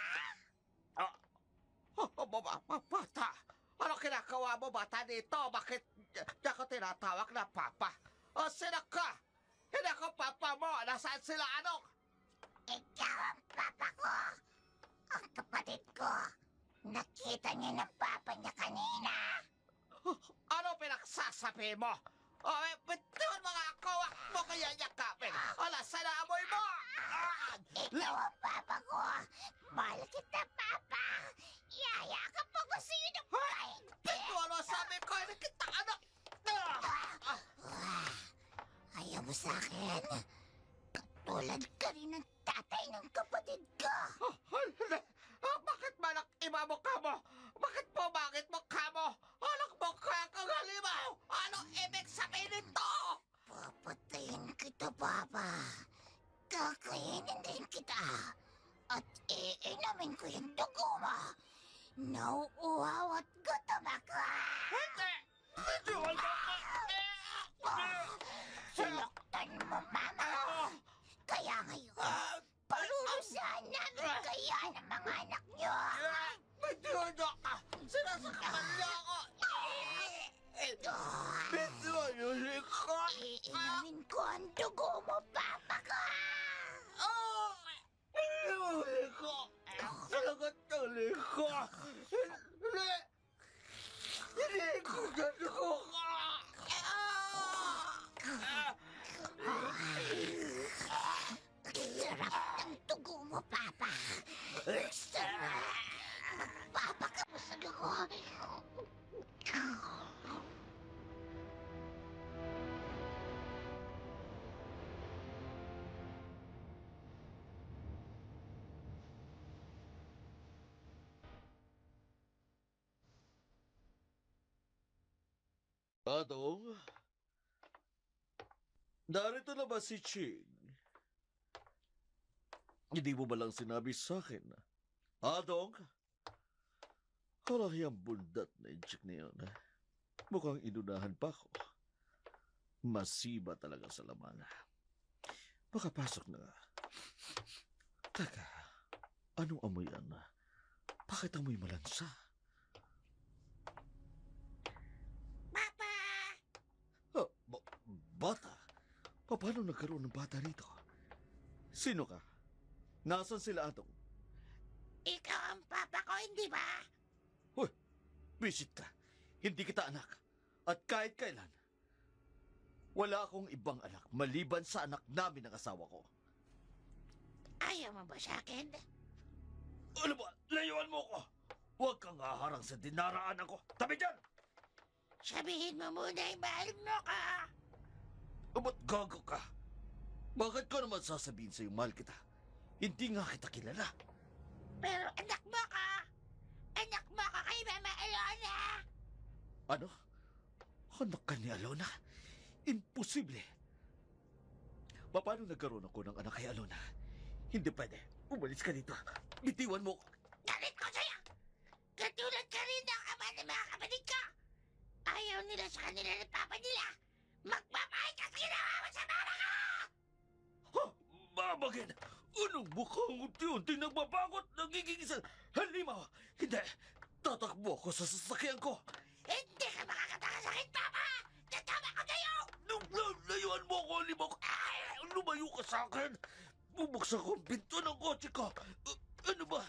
Ano kinakawa mo, bata, dito? Bakit di ako tinatawag na papa? Sino ka? Hindi ako papa mo. Nasaan sila, Anong? Ikaw ang papa ko. Ang kapatid ko. Nakita niya ng papa niya kanina. Ano pinagsasabi mo? Bituin mo nga ako. Huwag mo kaya yakapin. Saan na amoy mo? Ikaw ang papa ko. Mahal kita, papa. Yayakap mo ko sino pa. Ano sabi ko? Hindi kita, anak. Ayaw mo sa akin. Katulad ka rin ng tatay ng kapatid ko. Bakit malak iba mo ka mo? Bakit mukha mo? Anong mukha kang halimaw? Anong ibig sabihin nito? Papatayin kita, papa. Kakainin din kita. At iinamin ko yung dugo mo. Nauuhaw at gutom ako. Hindi! Bituin mo ka! Sinuktan mo, mama. Kaya ngayon, parurusahan namin kaya ng mga anak niyo. Bituin mo ka! Sinasakapan niyo ako! Bituin ko! Iinamin ko ang dugo mo, papa ko. Bituin ko! Salagot tuloy ko! Hindi ko nadugo ka! Sarap ng dugo mo, papa. Sarap. Papa ka mo sa dugo. Atong? Narito na ba si Ching? Hindi mo ba lang sinabi sa akin? Atong? Kalaki ang bundat na yung chick na yun. Mukhang inunahan pa ako. Masiba talaga sa laman. Makapasok na nga. Teka, anong amoy yan? Bakit amoy malansa? Bata? Paano nagkaroon ng bata rito? Sino ka? Nasaan sila, Atong? Ikaw ang papa ko, hindi ba? Visit ka. Hindi kita anak. At kahit kailan, wala akong ibang anak maliban sa anak namin ng asawa ko. Ayaw mo ba sa akin? Ano ba? Layuan mo ko! Huwag kang haharang sa dinaraan ako. Tabi dyan! Sabihin mo muna yung mahal mo ka. Ba't gago ka? Bakit ko naman sasabihin sa'yo mahal kita? Hindi nga kita kilala. Pero anak mo ka. Anak mo ka kay Mama Alona. Ano? Anak ka ni Alona? Imposible. Paano nagkaroon ako ng anak kay Alona? Hindi pwede. Umalis ka dito. Bitiwan mo ko. Galit ko sa'yo. Katulad ka rin ng ama ng mga kapatid ko. Ayaw nila sa kanila ng papa nila. Magpapahit ka sa ginawa mo sa mama ka! Ha? Babagin! Anong mukhang unti-unti nagbabagot? Nagiging isang halimaw! Hindi! Tatakbo ako sa sasakyan ko! Hindi ka makakatakasakit, papa! Tatama ko sa'yo! Layuan mo ako, halimaw! Lumayo ka sa akin! Bubuksan ko ang pinto ng kotse ko! Ano ba?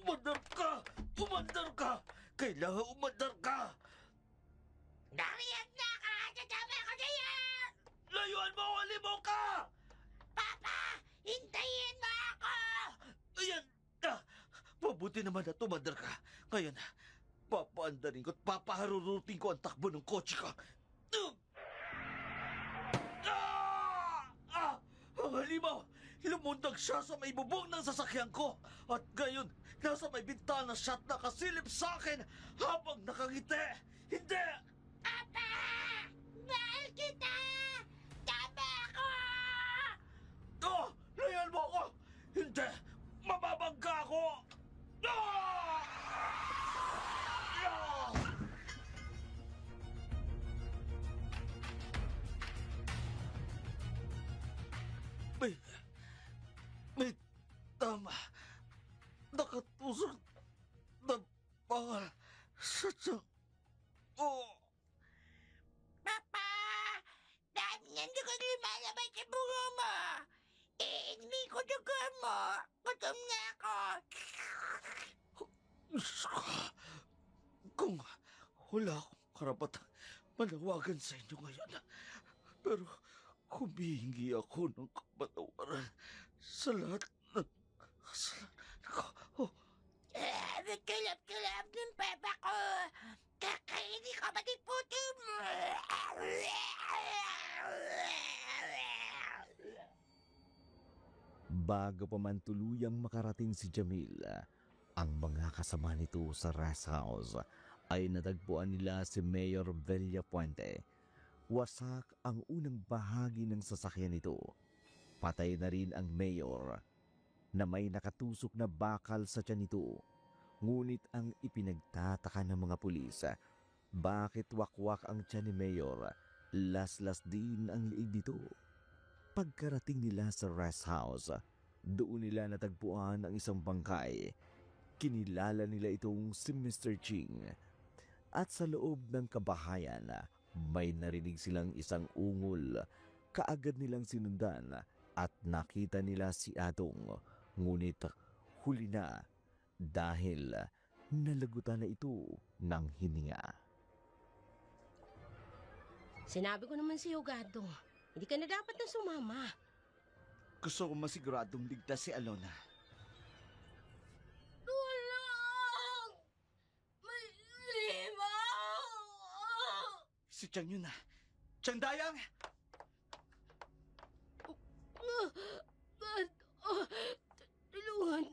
Umandar ka! Umandar ka! Kailangan umandar ka! Nariyan na ka! Tatama ko sa'yo! Layuan mo ako, halimaw ka! Papa! Hintayin mo ako! Mabuti naman na tumadar ka. Ngayon, papaandarin ko at papaharurutin ko ang takbo ng kotse ko. Ang halimaw! Lumundag siya sa may bubong ng sasakyan ko. At ngayon, nasa may bintana siya at nakasilip sa akin habang nakangiti. Hindi! Papa! Mahal kita! Tama ako! Layan mo ako! Hindi! Mababangga ako! Ah! Ah! May tama. Nakatusok na pangal sa tiyan. Papa! Dami niyang dugang lumalabas sa bunga mo! Iinmi ko duga mo! Gutom na ako! Diyos ko, kung wala akong karapatang manawagan sa inyo ngayon, pero humihingi ako ng kapatawaran sa lahat ng kasalanan ko. Magkulap-kulap ng papa ko! Kakainin ko pati puto mo! Bago pa man tuluyang makarating si Jamil, ang mga kasama nito sa rest house ay natagpuan nila si Mayor Villapuente. Wasak ang unang bahagi ng sasakyan nito. Patay na rin ang mayor na may nakatusok na bakal sa tiyan nito. Ngunit ang ipinagtataka ng mga pulis, bakit wakwak ang tiyan ni Mayor? Laslas din ang liig nito. Pagkarating nila sa rest house, doon nila natagpuan ang isang bangkay. Kinilala nila itong si Mr. Ching. At sa loob ng kabahayan, may narinig silang isang ungol. Kaagad nilang sinundan at nakita nila si Atong. Ngunit huli na dahil nalagutan na ito ng hininga. Sinabi ko naman sa'yo, Gado. Hindi ka na dapat na sumama. Gusto ko masiguradong ligtas si Alona. Tulong! May limaw! Si Chang yun na. Chang Dayang! Tulungan.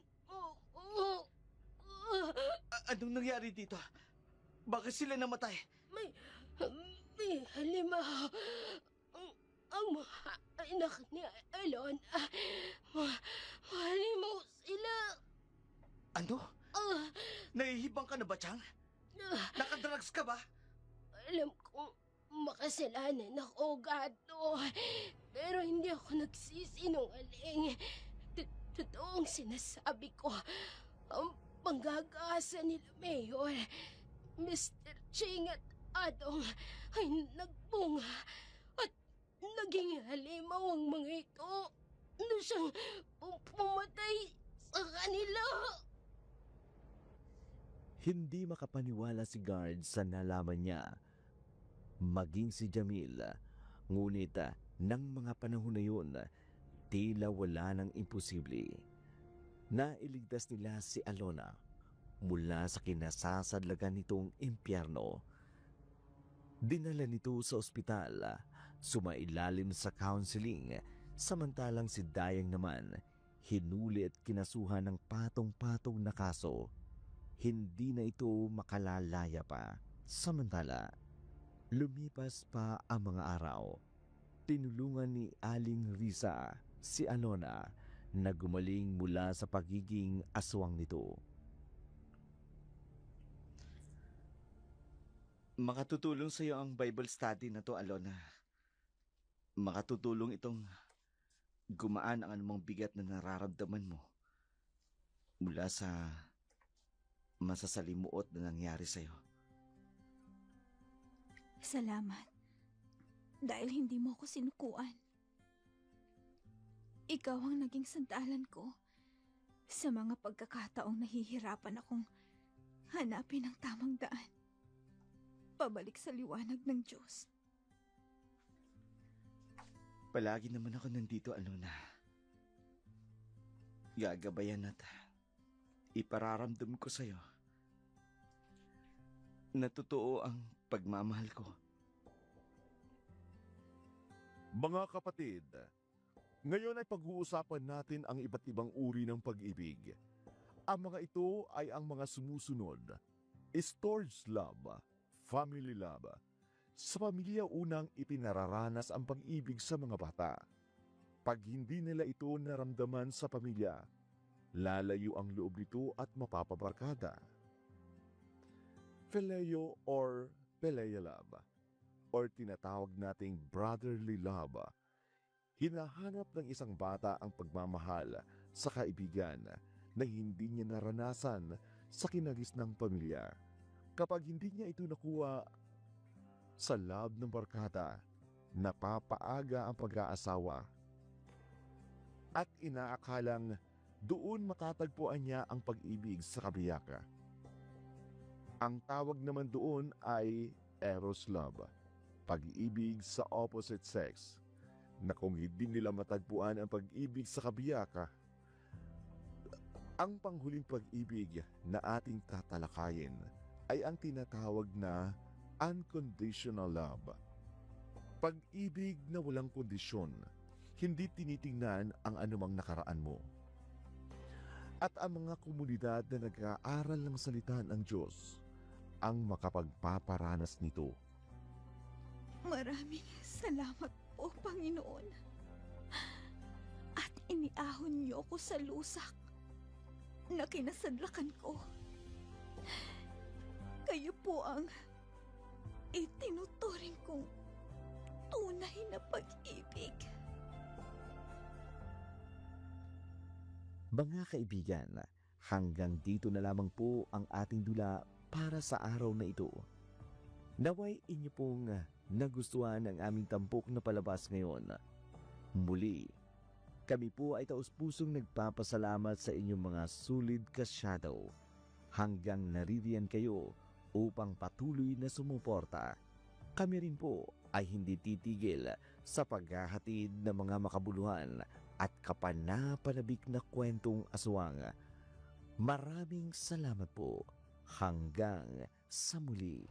Anong nangyari dito? Bakit sila namatay? May halimaw. Ang mga anak ni Alon, halimaw sila. Ano? Nahihibang ka na ba, Chang? Nakadrugs ka ba? Alam kong makasalanan ako, Gato. Pero hindi ako nagsisinungaling. Totoong sinasabi ko. Ang panggagasa nila, Mayor, Mr. Ching at Adong ay nagbunga at naging halimaw ang mga ito na siyang pumatay sa kanila. Hindi makapaniwala si guard sa nalaman niya. Maging si Jamil. Ngunit ng mga panahon na yun, tila wala ng imposible. Nailigtas nila si Alona mula sa kinasasadlagan nitong impyerno. Dinala nito sa ospital, sumailalim sa counseling, samantalang si Dayang naman hinuli at kinasuhan ng patong-patong na kaso. Hindi na ito makalalaya pa. Samantala, lumipas pa ang mga araw. Tinulungan ni Aling Risa si Alona na gumaling mula sa pagiging aswang nito. Makatutulong sa iyo ang Bible study na to, Alona. Makatutulong itong gumaan ang anumang bigat na nararamdaman mo mula sa masasalimuot na nangyari sa iyo. Salamat. Dahil hindi mo ako sinukuan. Ikaw ang naging sandalan ko sa mga pagkakataong nahihirapan akong hanapin ang tamang daan. Pabalik sa liwanag ng Diyos. Palagi naman ako nandito, Alona. Gagabayan at ipararamdam ko sa'yo na totoo ang pagmamahal ko. Mga kapatid, ngayon ay pag-uusapan natin ang iba't ibang uri ng pag-ibig. Ang mga ito ay ang mga sumusunod: storge love, family love. Sa pamilya unang ipinararanas ang pag-ibig sa mga bata. Pag hindi nila ito naramdaman sa pamilya, lalayo ang loob nito at mapapabarkada. Phileo or Pelea love, or tinatawag nating brotherly love. Hinahanap ng isang bata ang pagmamahal sa kaibigan na hindi niya naranasan sa kinagis ng pamilya. Kapag hindi niya ito nakuha sa love ng barkada, napapaaga ang pag-aasawa at inaakalang doon matatagpuan niya ang pag-ibig sa kabiyaka. Ang tawag naman doon ay eros love, pag-ibig sa opposite sex, na kung hindi nila matagpuan ang pag-ibig sa kabiyaka, ang panghuling pag-ibig na ating tatalakayin ay ang tinatawag na unconditional love. Pag-ibig na walang kondisyon, hindi tinitingnan ang anumang nakaraan mo. At ang mga komunidad na nag-aaral ng salita ng Diyos ang makapagpaparanas nito. Maraming salamat po, Panginoon. At iniahon niyo ko sa lusak na kinasadlakan ko. Kayo po ang itinuturing kong tunay na pag-ibig. Mga kaibigan, hanggang dito na lamang po ang ating dula para sa araw na ito. Naway inyo pong nagustuhan ang aming tampok na palabas ngayon. Muli, kami po ay taus-pusong nagpapasalamat sa inyong mga sulid kasyado hanggang naririyan kayo upang patuloy na sumuporta. Kami rin po ay hindi titigil sa paghahatid ng mga makabuluhan at kapanapanabik na kwentong aswang. Maraming salamat po. Hanggang sa muli.